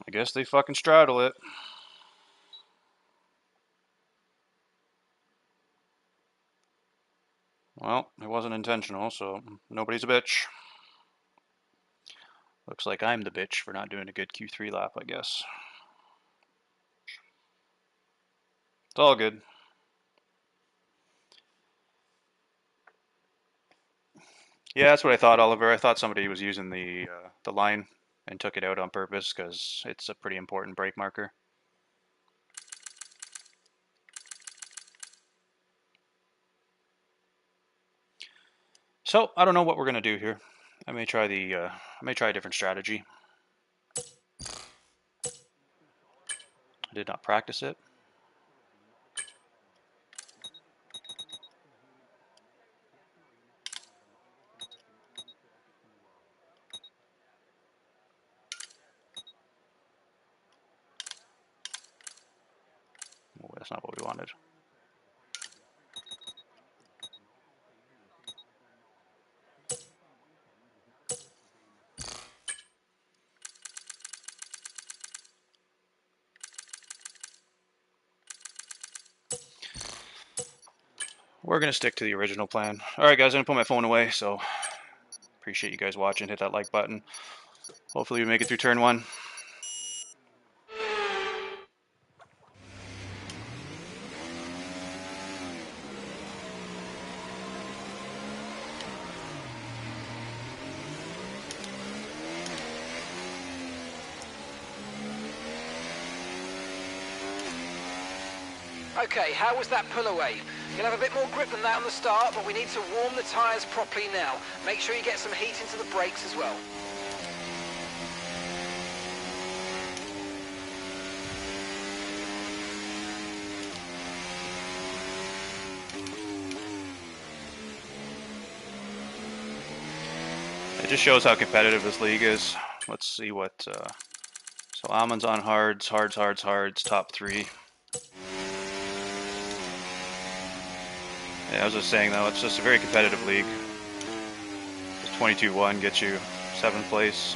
I guess they fucking straddle it. Well, it wasn't intentional, so nobody's a bitch. Looks like I'm the bitch for not doing a good Q3 lap, I guess. It's all good. Yeah, that's what I thought, Oliver. I thought somebody was using the line and took it out on purpose because it's a pretty important brake marker. So I don't know what we're gonna do here. I may try a different strategy. I did not practice it. Oh, that's not what we wanted. We're gonna stick to the original plan. All right, guys, I'm gonna put my phone away. So appreciate you guys watching. Hit that like button. Hopefully we make it through turn one. Okay, how was that pull away? You'll have a bit more grip than that on the start, but we need to warm the tyres properly now. Make sure you get some heat into the brakes as well. It just shows how competitive this league is. Let's see what. So Almond's on hards, hards, top 3. Yeah, I was just saying though, it's just a very competitive league. 22-1 gets you 7th place.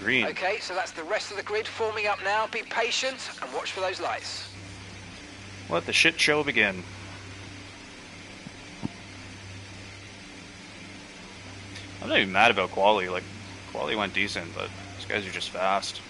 Green. Okay, so that's the rest of the grid forming up now. Be patient and watch for those lights. Let the shit show begin. I'm not even mad about quali. Like, quali went decent, but these guys are just fast.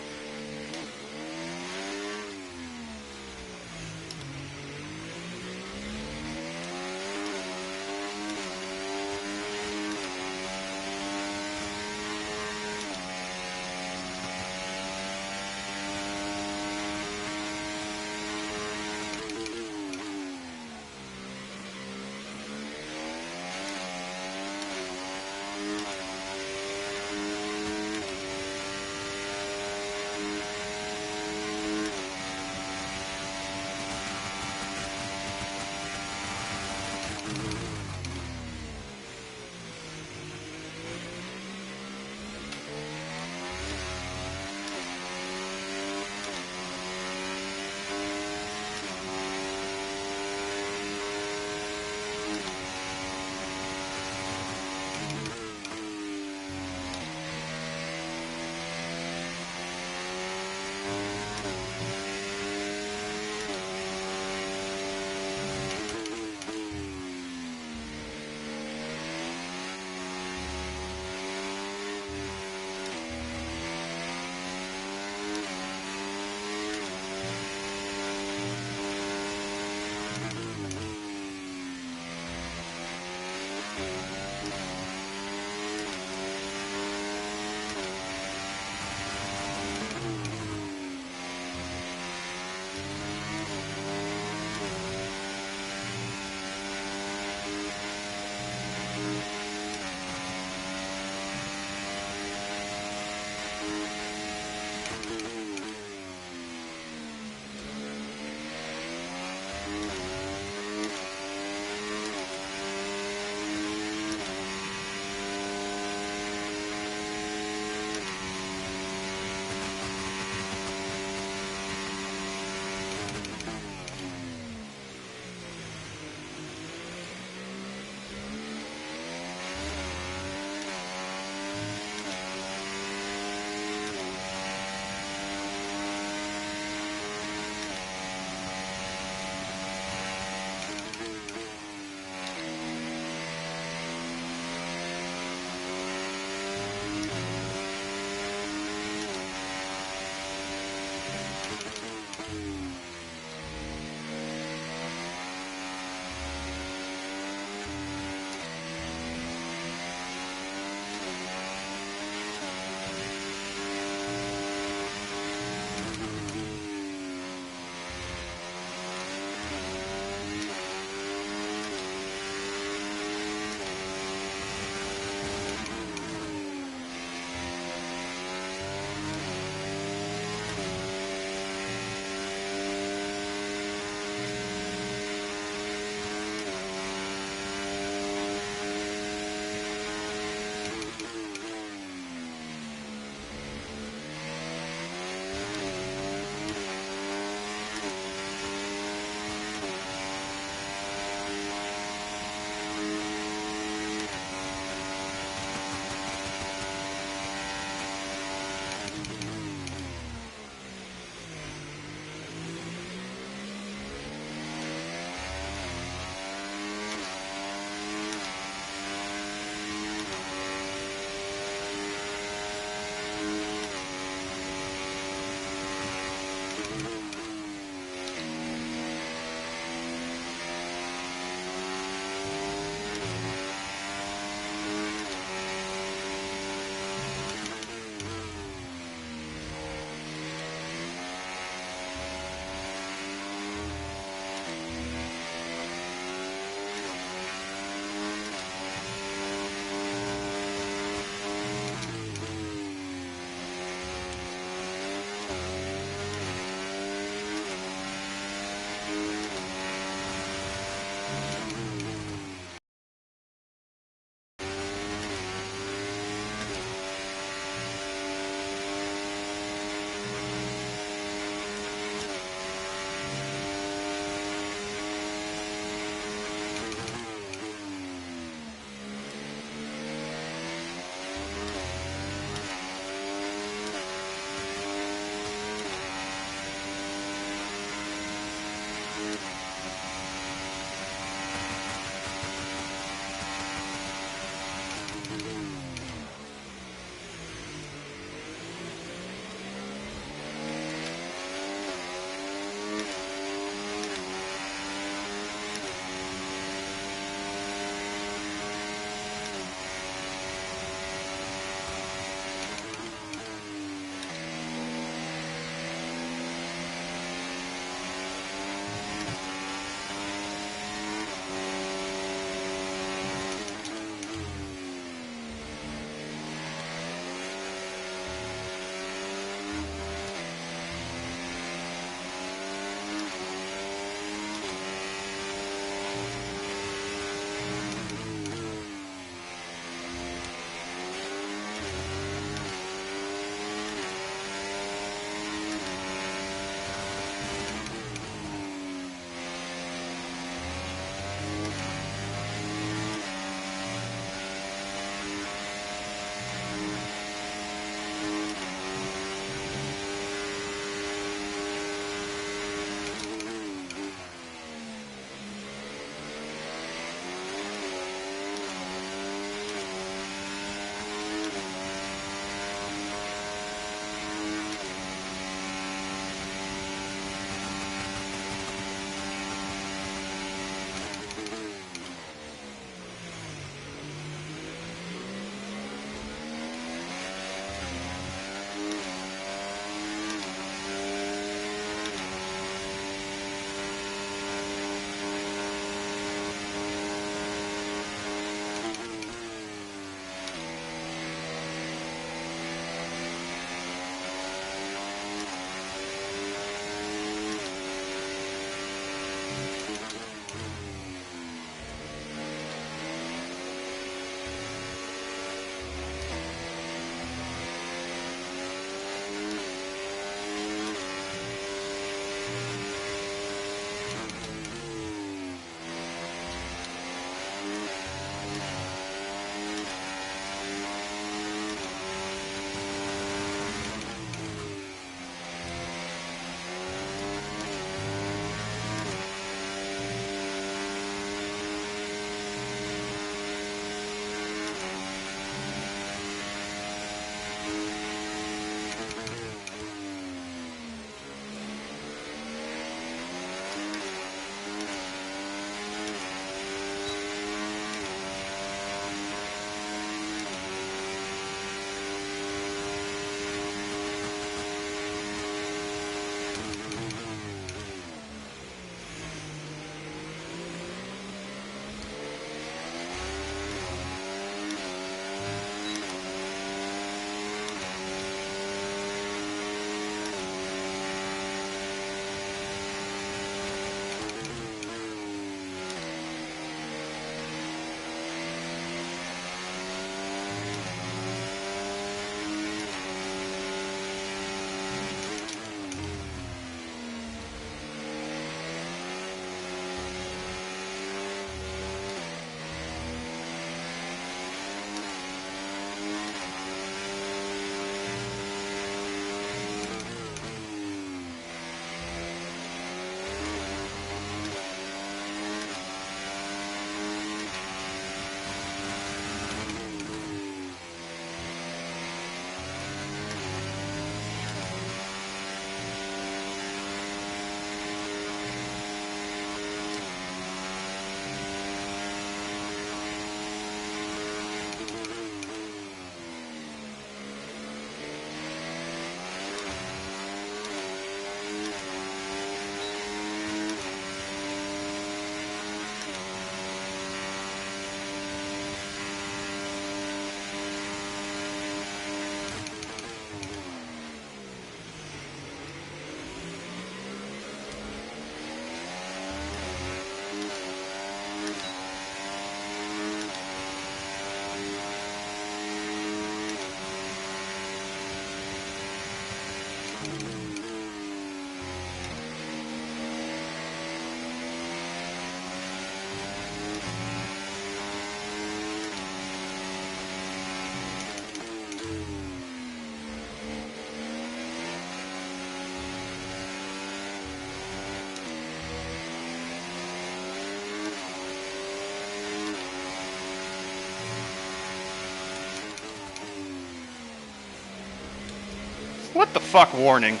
What the fuck warning?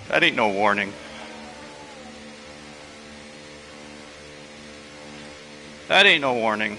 That ain't no warning. That ain't no warning.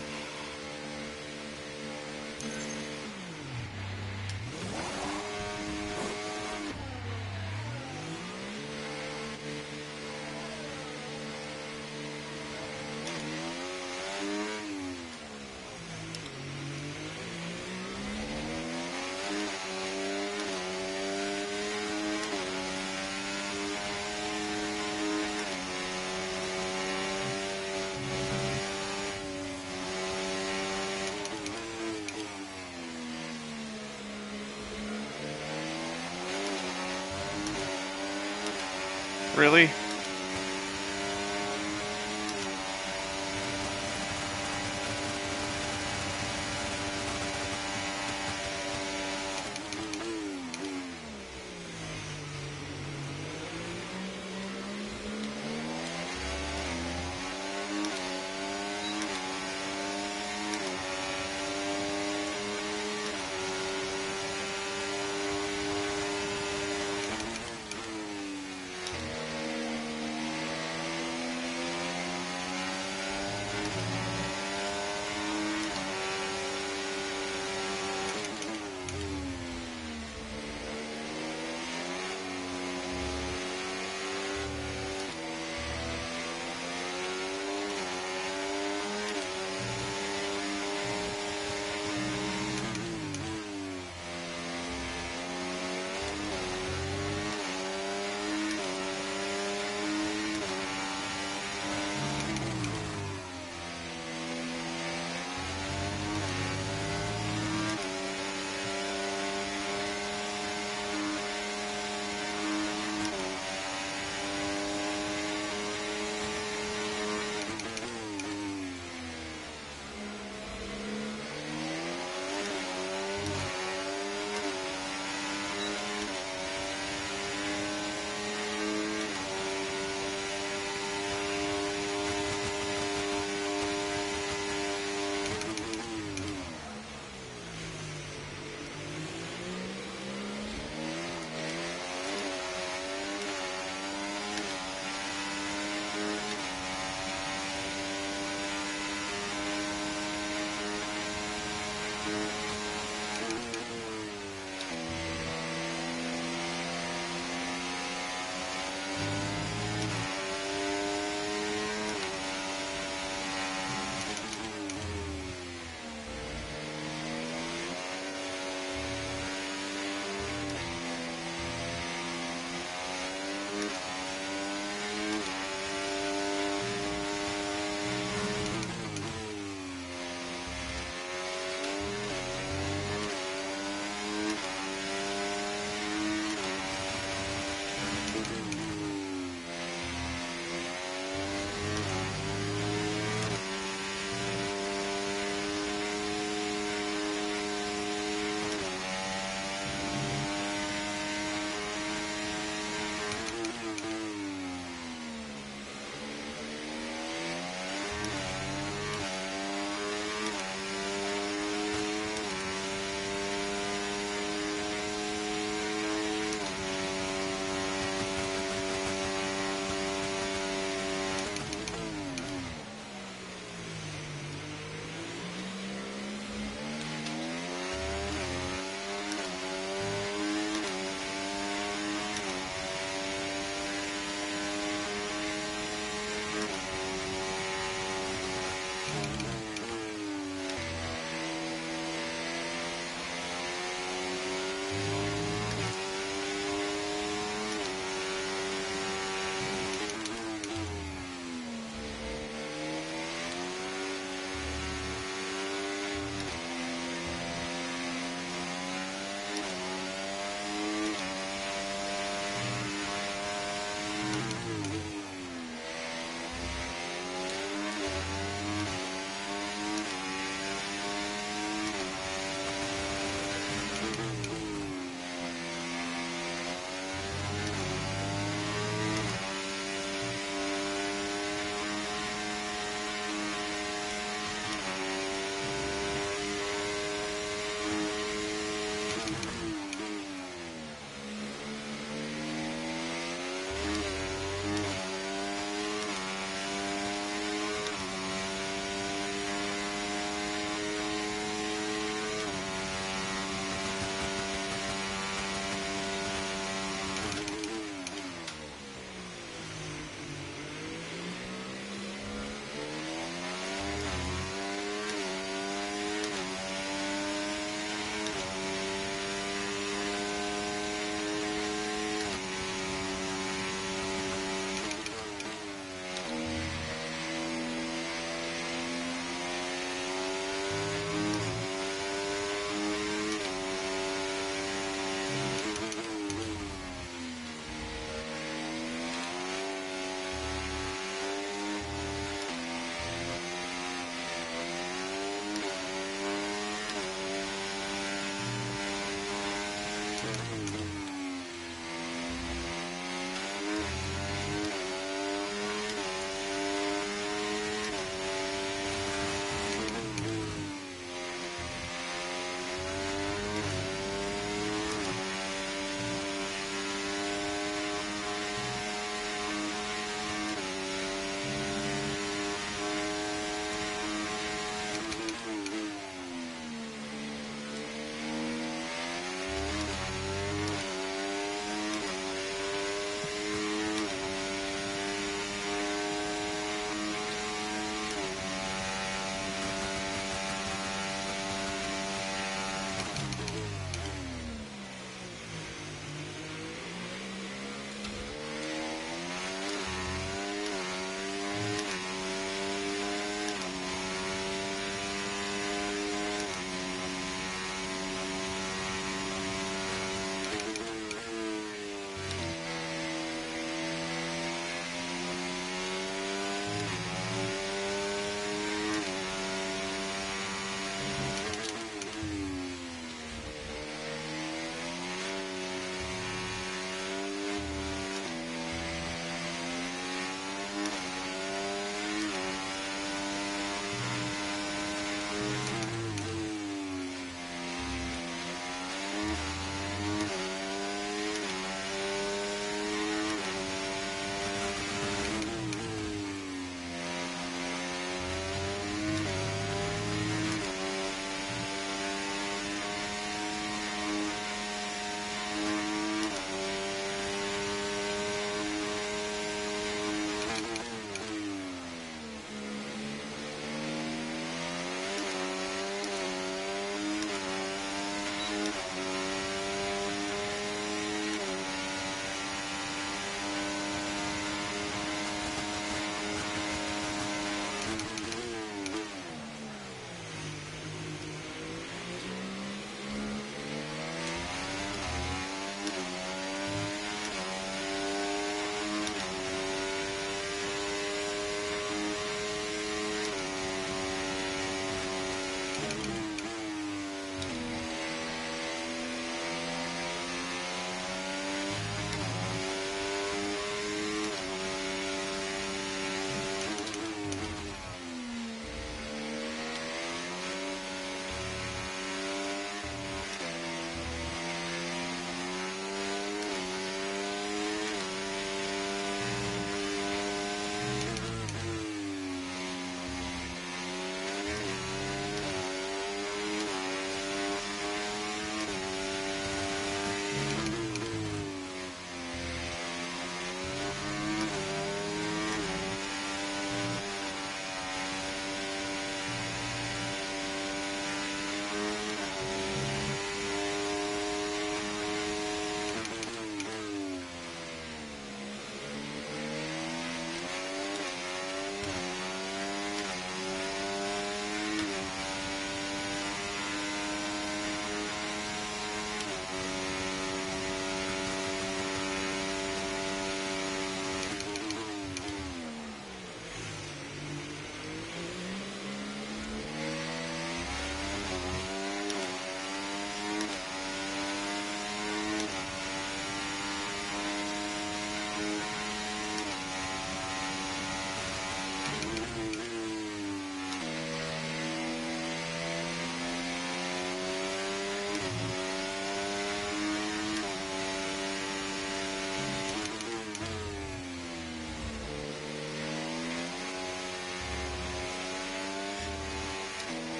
Really?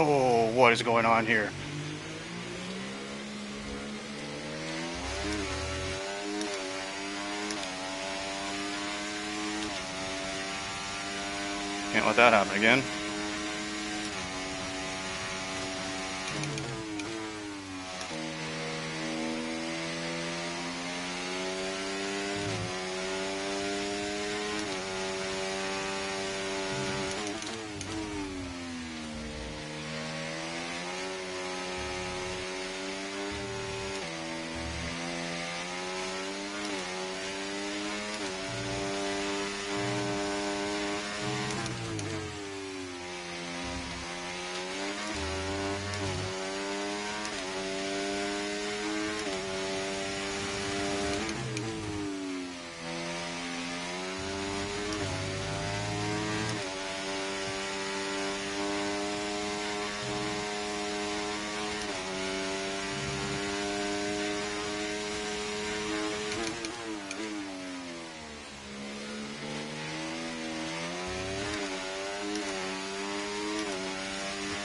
Oh, what is going on here? Can't let that happen again.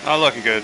Not looking good.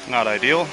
Not ideal.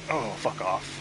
Oh, fuck off.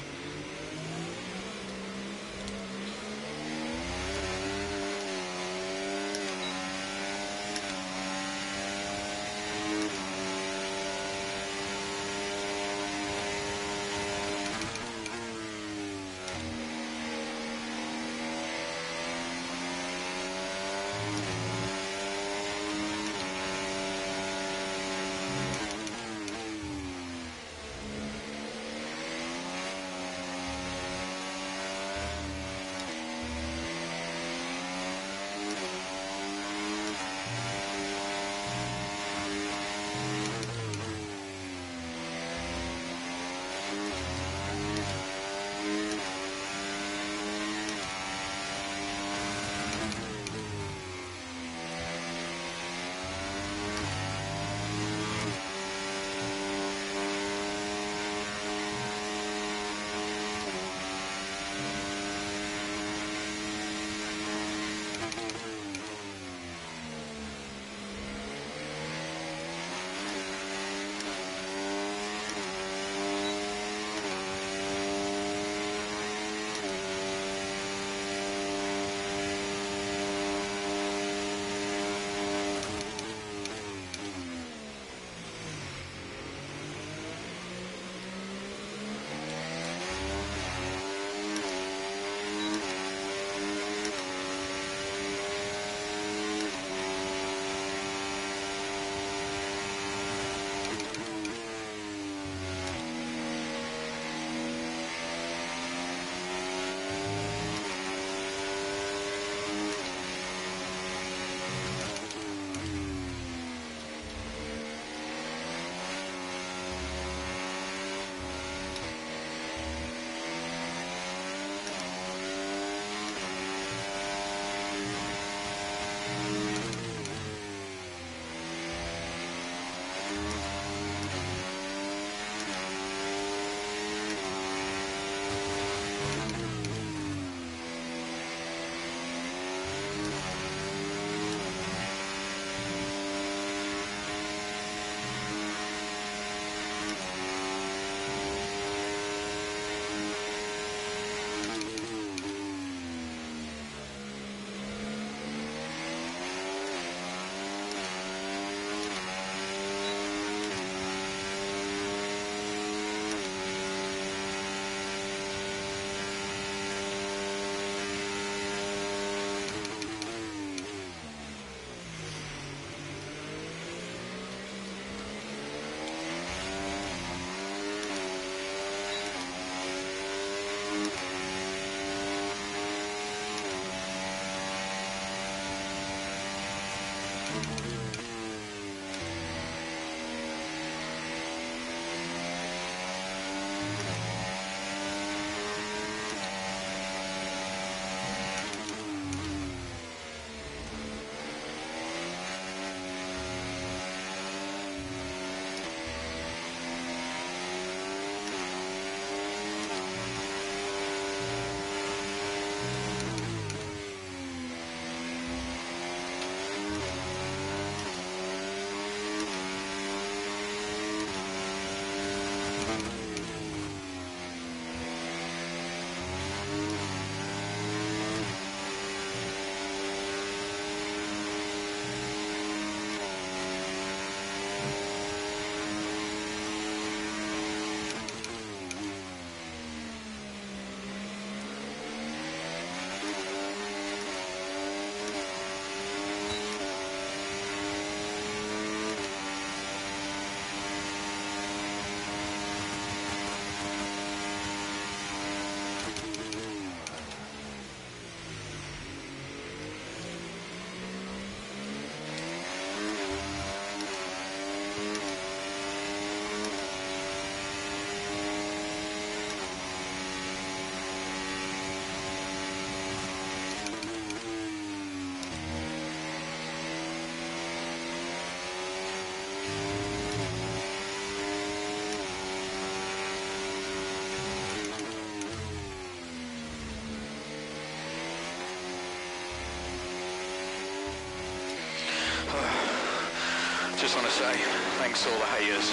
want to say. Thanks to all the haters.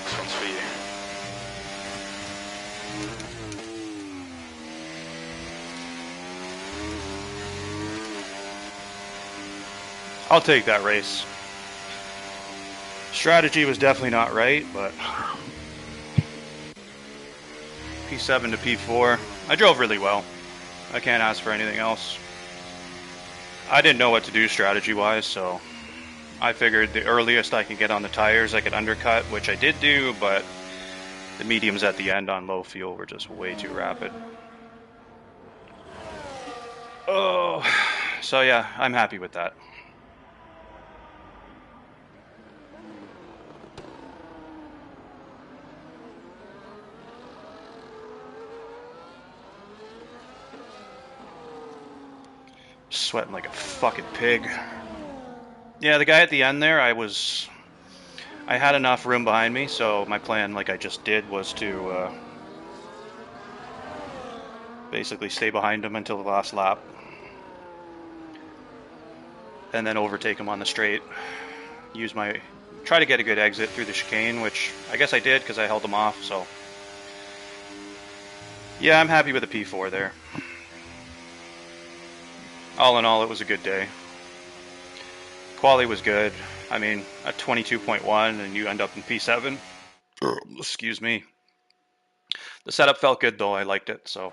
This one's for you. I'll take that race. Strategy was definitely not right, but P7 to P4, I drove really well. I can't ask for anything else. I didn't know what to do strategy-wise, so I figured the earliest I could get on the tires, I could undercut, which I did do, but the mediums at the end on low fuel were just way too rapid. Oh, so yeah, I'm happy with that. Sweating like a fucking pig. Yeah, the guy at the end there, I had enough room behind me, so my plan, like I just did, was to basically stay behind him until the last lap, and then overtake him on the straight. Try to get a good exit through the chicane, which I guess I did because I held him off. So yeah, I'm happy with the P4 there. All in all, it was a good day. Quali was good. I mean, at 22.1 and you end up in P7. Excuse me. The setup felt good though. I liked it. So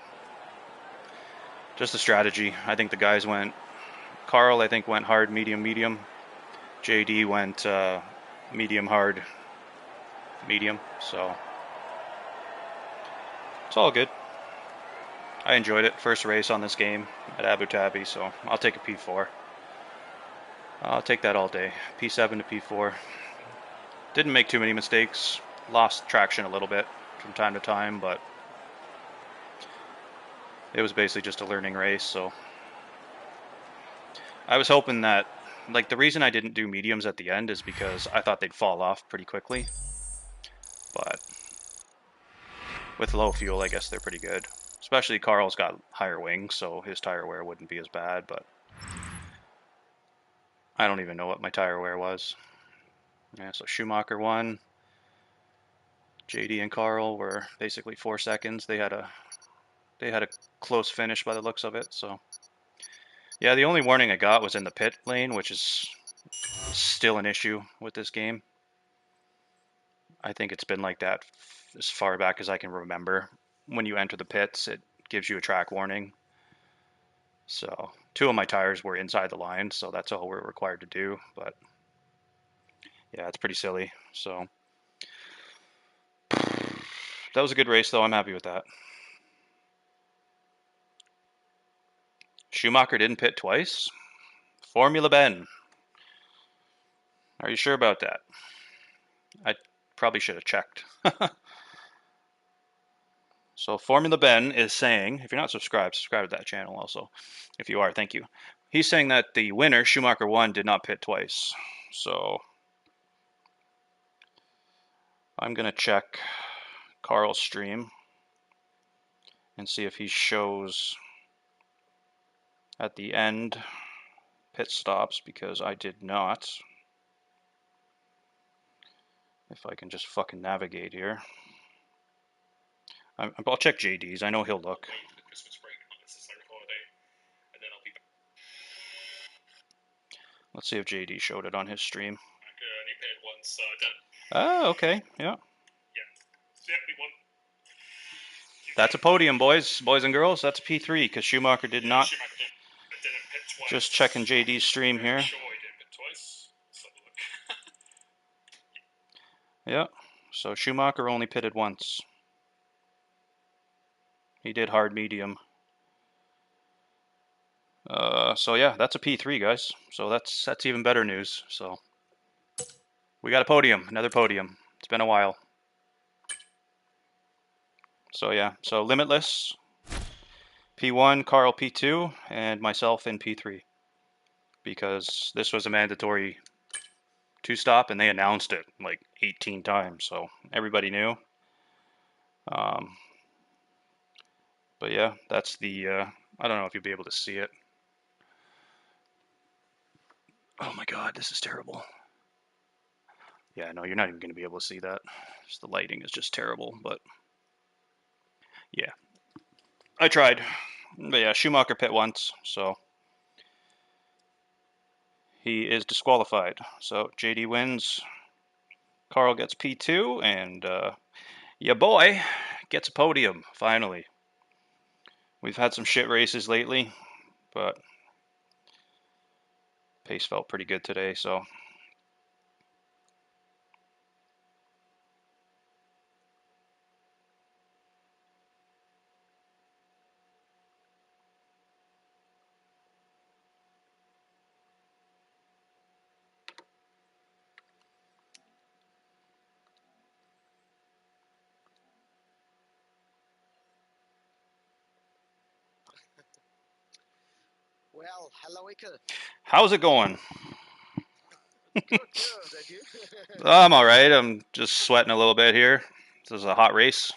just the strategy. I think the guys went. Carl, I think, went hard, medium, medium. JD went medium, hard, medium. So it's all good. I enjoyed it. First race on this game at Abu Dhabi, so I'll take a P4. I'll take that all day. P7 to P4. Didn't make too many mistakes. Lost traction a little bit from time to time, but it was basically just a learning race, so I was hoping that, like, the reason I didn't do mediums at the end is because I thought they'd fall off pretty quickly, but with low fuel, I guess they're pretty good. Especially Carl's got higher wings, so his tire wear wouldn't be as bad, but I don't even know what my tire wear was. Yeah, so Schumacher won. JD and Carl were basically 4 seconds. They had a close finish by the looks of it. So yeah, the only warning I got was in the pit lane, which is still an issue with this game. I think it's been like that as far back as I can remember. When you enter the pits, it gives you a track warning. So 2 of my tires were inside the line, so that's all we're required to do. But yeah, it's pretty silly. So that was a good race, though. I'm happy with that. Schumacher didn't pit twice. Formula Ben. Are you sure about that? I probably should have checked. So Formula Ben is saying, if you're not subscribed, subscribe to that channel also. If you are, thank you. He's saying that the winner, Schumacher 1, did not pit twice. So I'm going to check Carl's stream and see if he shows at the end pit stops, because I did not. If I can just fucking navigate here. I'll check JD's. I know he'll look. Let's see if JD showed it on his stream. Oh, okay. Yeah. That's a podium, boys and girls. That's a P3 because Schumacher did not. Just checking JD's stream here. Yeah. So Schumacher only pitted once. He did hard medium. So yeah, that's a P3, guys. So that's even better news. So we got a podium, another podium. It's been a while. So yeah, so Limitless, P1, Carl P2, and myself in P3. Because this was a mandatory 2-stop, and they announced it like 18 times, so everybody knew. But yeah, that's the, I don't know if you'll be able to see it. Oh my god, this is terrible. Yeah, no, you're not even going to be able to see that. Just the lighting is just terrible. But yeah, I tried. But yeah, Schumacher pit once, so he is disqualified. So JD wins. Carl gets P2, and yeah, boy gets a podium finally. We've had some shit races lately, but pace felt pretty good today. So Well, hello, Ikel. how's it going? Good, good. And you? I'm all right. I'm just sweating a little bit here. This is a hot race.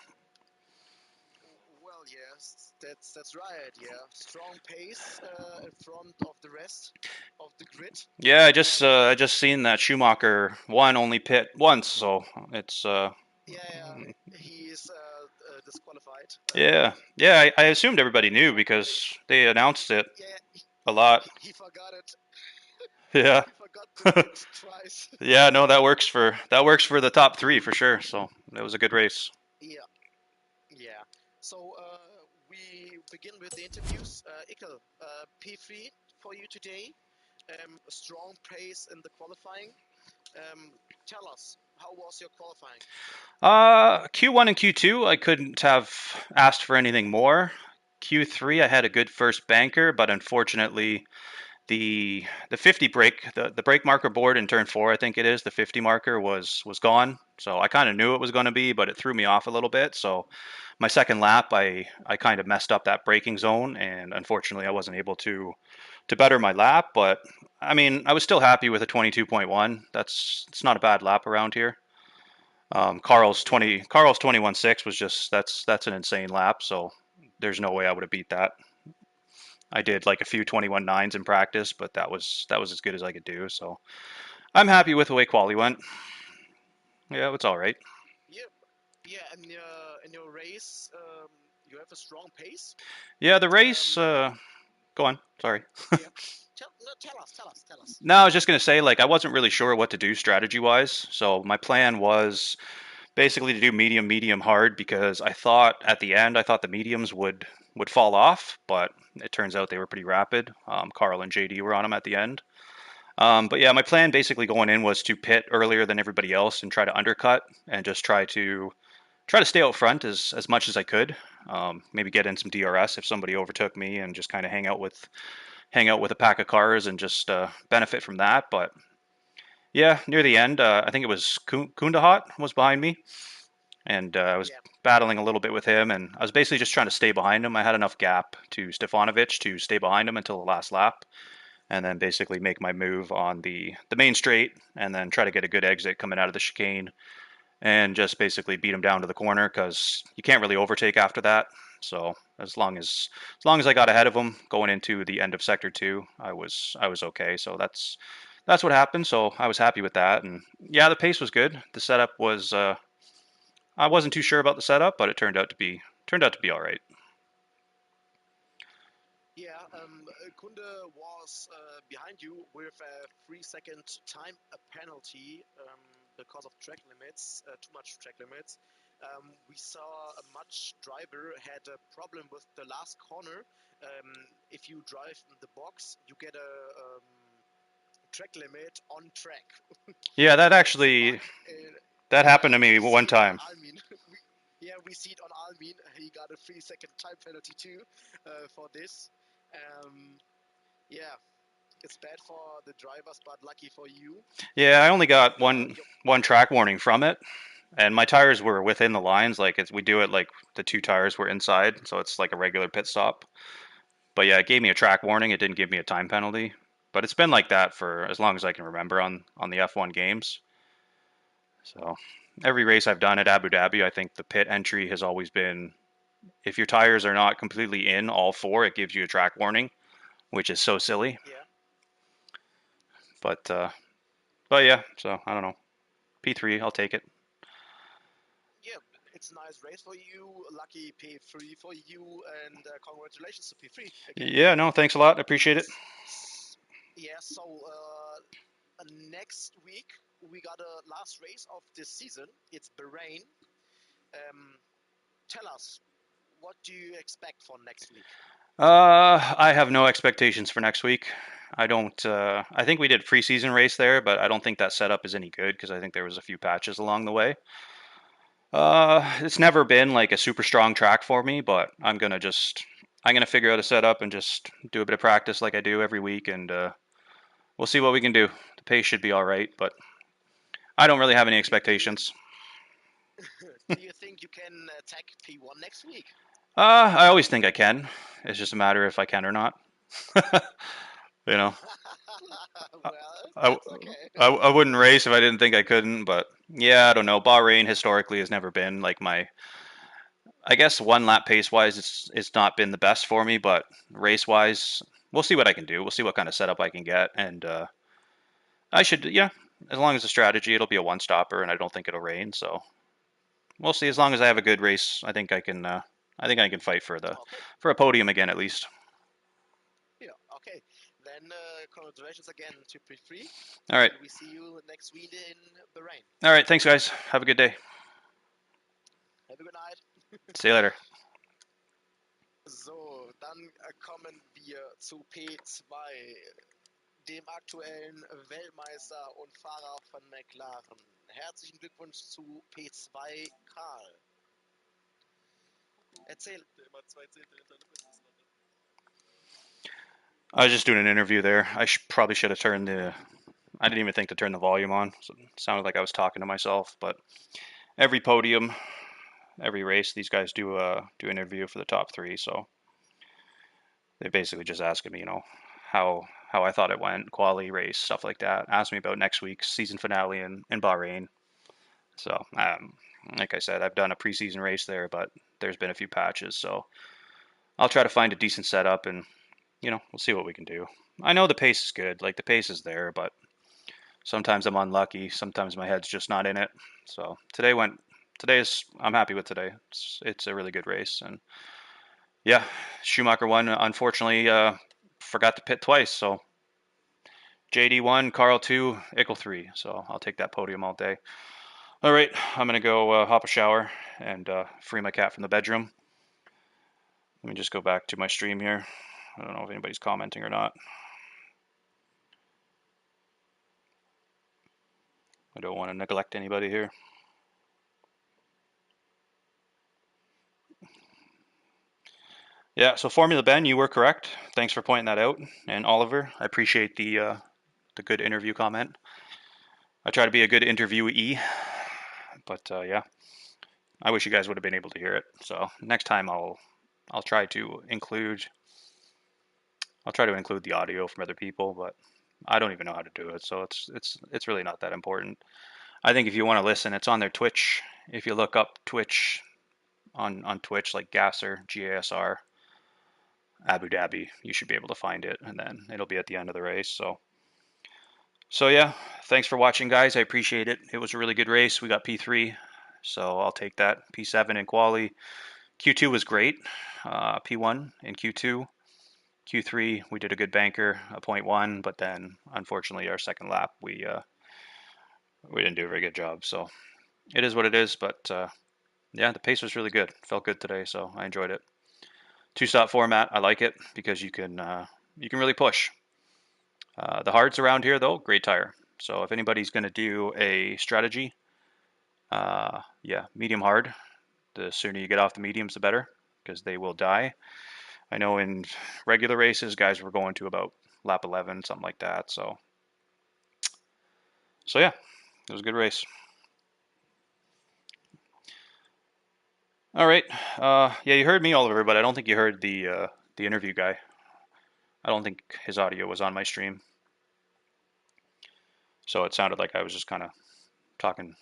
Well, yes, that's right. Yeah, strong pace in front of the rest of the grid. Yeah, Um, I just seen that Schumacher won only pit once, so it's yeah, yeah, he is disqualified. I assumed everybody knew because they announced it Yeah, a lot. he forgot it. Yeah. He forgot to pit twice. Yeah, no, that works for the top three for sure. So it was a good race. Yeah, yeah. So we begin with the interviews. Ikel, P3 for you today. A strong pace in the qualifying. Um, Tell us, how was your qualifying? Q1 and Q2, I couldn't have asked for anything more. Q3, I had a good first banker, but unfortunately, the 50 brake, the brake marker board in turn four, I think it is, the 50 marker was gone. So I kind of knew it was going to be, but it threw me off a little bit. So my second lap, I kind of messed up that braking zone, and unfortunately, I wasn't able to better my lap. But I mean, I was still happy with a 22.1. It's not a bad lap around here. Yeah, Carl's 21.6 was just that's an insane lap. So there's no way I would have beat that. I did like a few 21.9s in practice, but that was as good as I could do. So I'm happy with the way quali yeah, went. Yeah, it's all right. yeah, yeah. In your race, you have a strong pace. Yeah, the race. Um, Go on. Sorry. yeah. No, tell us. No, I was just gonna say like I wasn't really sure what to do strategy wise. So my plan was basically to do medium, medium, hard because I thought the mediums would fall off, but it turns out they were pretty rapid. Carl and JD were on them at the end. But yeah, my plan basically going in was to pit earlier than everybody else and try to undercut and just try to stay out front as much as I could. Maybe get in some DRS if somebody overtook me and just kind of hang out with a pack of cars and just benefit from that. But yeah, near the end, I think it was Kundahat was behind me, and I was Yeah, battling a little bit with him, and I was basically just trying to stay behind him. I had enough gap to Stefanovic to stay behind him until the last lap, and then basically make my move on the main straight, and then try to get a good exit coming out of the chicane, and just basically beat him down to the corner because you can't really overtake after that. So as long as I got ahead of him going into the end of sector two, I was okay. So that's what happened. So I was happy with that, and yeah, the pace was good. The setup was I wasn't too sure about the setup, but it turned out to be all right. yeah. Kunde was behind you with a 3 second time penalty because of track limits, too much track limits. We saw a much driver had a problem with the last corner. If you drive in the box, you get a track limit on track. Yeah, that That's a bug. actually that happened to me We one see it on time. Almin. Yeah, we see it on Almin. He got a 3 second time penalty too for this. Um, yeah, it's bad for the drivers, but lucky for you. Yeah, I only got one Your, one track warning from it, and my tires were within the lines. We do it like the two tires were inside, so it's like a regular pit stop. But yeah, it gave me a track warning. It didn't give me a time penalty. But it's been like that for as long as I can remember on the F1 games. So every race I've done at Abu Dhabi, I think the pit entry has always been if your tires are not completely in all four, it gives you a track warning, which is so silly. yeah, But uh, but yeah, so I don't know. P3, I'll take it. Yeah, it's a nice race for you. Lucky P3 for you, and congratulations to P3 again. Yeah, no, thanks a lot. I appreciate it. Yeah, so next week we got a last race of this season. It's Bahrain. Um, tell us, what do you expect for next week? I have no expectations for next week. I don't. I think we did preseason race there, but I don't think that setup is any good because I think there was a few patches along the way. It's never been like a super strong track for me, but I'm gonna figure out a setup and just do a bit of practice like I do every week, and we'll see what we can do. The pace should be all right, but I don't really have any Do you expectations. do you think you can attack P1 next week? I always think I can. It's just a matter if I can or not. You know, Well, I, that's okay. I wouldn't race if I didn't think I couldn't, but yeah, I don't know. Bahrain historically has never been like my. I guess one lap pace wise, it's not been the best for me, but race wise, we'll see what I can do. We'll see what kind of setup I can get, and I should, yeah, as long as the strategy, it'll be a one stopper, and I don't think it'll rain, so we'll see. As long as I have a good race, I think I can. I think I can fight Okay, for a podium again at least. yeah, okay. Then congratulations again to P3, All right, and we see you next week in Bahrain. all right. Thanks, guys. Have a good day. Have a good night. See you later. So, dann kommen wir zu P2, dem aktuellen Weltmeister und Fahrer von McLaren. Herzlichen Glückwunsch zu P2, Karl. Erzähl. Immer 2 Zehntel hinter Limit. I was just doing an interview there. Probably should have turned the. I didn't even think to turn the volume on. So it sounded like I was talking to myself. But every podium, every race, these guys do an interview for the top three. So they basically just asking me, how I thought it went, quali race, stuff like that. Asked me about next week's season finale in Bahrain. So like I said, I've done a preseason race there, but there's been a few patches. So I'll try to find a decent setup and we'll see what we can do. I know the pace is good, like the pace is there, but sometimes I'm unlucky. Sometimes my head's just not in it. So I'm happy with today. It's a really good race, and yeah, Schumacher won. Unfortunately, forgot to pit twice. So JD won, Carl 2, Ickel 3. So I'll take that podium all day. All right, I'm gonna go hop a shower and free my cat from the bedroom. Let me just go back to my stream here. I don't know if anybody's commenting or not. I don't want to neglect anybody here. Yeah, so Formula Ben, you were correct. Thanks for pointing that out. And Oliver, I appreciate the good interview comment. I try to be a good interviewee, but yeah, I wish you guys would have been able to hear it. So next time I'll try to include the audio from other people, but I don't even know how to do it, so it's really not that important. I think if you want to listen, it's on their Twitch. If you look up Twitch on Twitch like GASR, GASR, Abu Dhabi, you should be able to find it, and then it'll be at the end of the race. So yeah, thanks for watching, guys. I appreciate it. It was a really good race. We got P3, so I'll take that. P7 in quali. Q2 was great. P1 in Q2. Q3 we did a good banker, a .1, but then unfortunately our second lap we didn't do a very good job. So it is what it is. But yeah, the pace was really good. Felt good today, so I enjoyed it. Two-stop format, I like it because you can really push. The hards around here, though, great tire. So if anybody's going to do a strategy, yeah, medium hard. The sooner you get off the mediums, the better, because they will die. I know in regular races, guys were going to about lap 11, something like that. So yeah, it was a good race. All right, yeah, you heard me, Oliver, but I don't think you heard the interview guy. I don't think his audio was on my stream, so it sounded like I was just kind of talking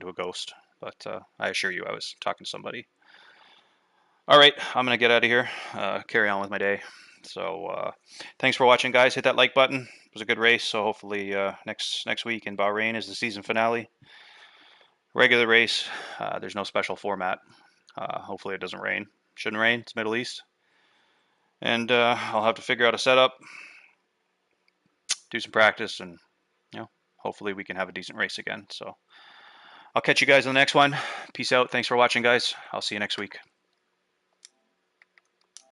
to a ghost. But I assure you, I was talking to somebody. All right, I'm gonna get out of here. Carry on with my day. So thanks for watching, guys. Hit that like button. It was a good race. So hopefully next week in Bahrain is the season finale. Regular race. There's no special format. Hopefully it doesn't rain. Shouldn't rain. It's Middle East. And I'll have to figure out a setup, do some practice, and hopefully we can have a decent race again. So I'll catch you guys in the next one. Peace out. Thanks for watching, guys. I'll see you next week.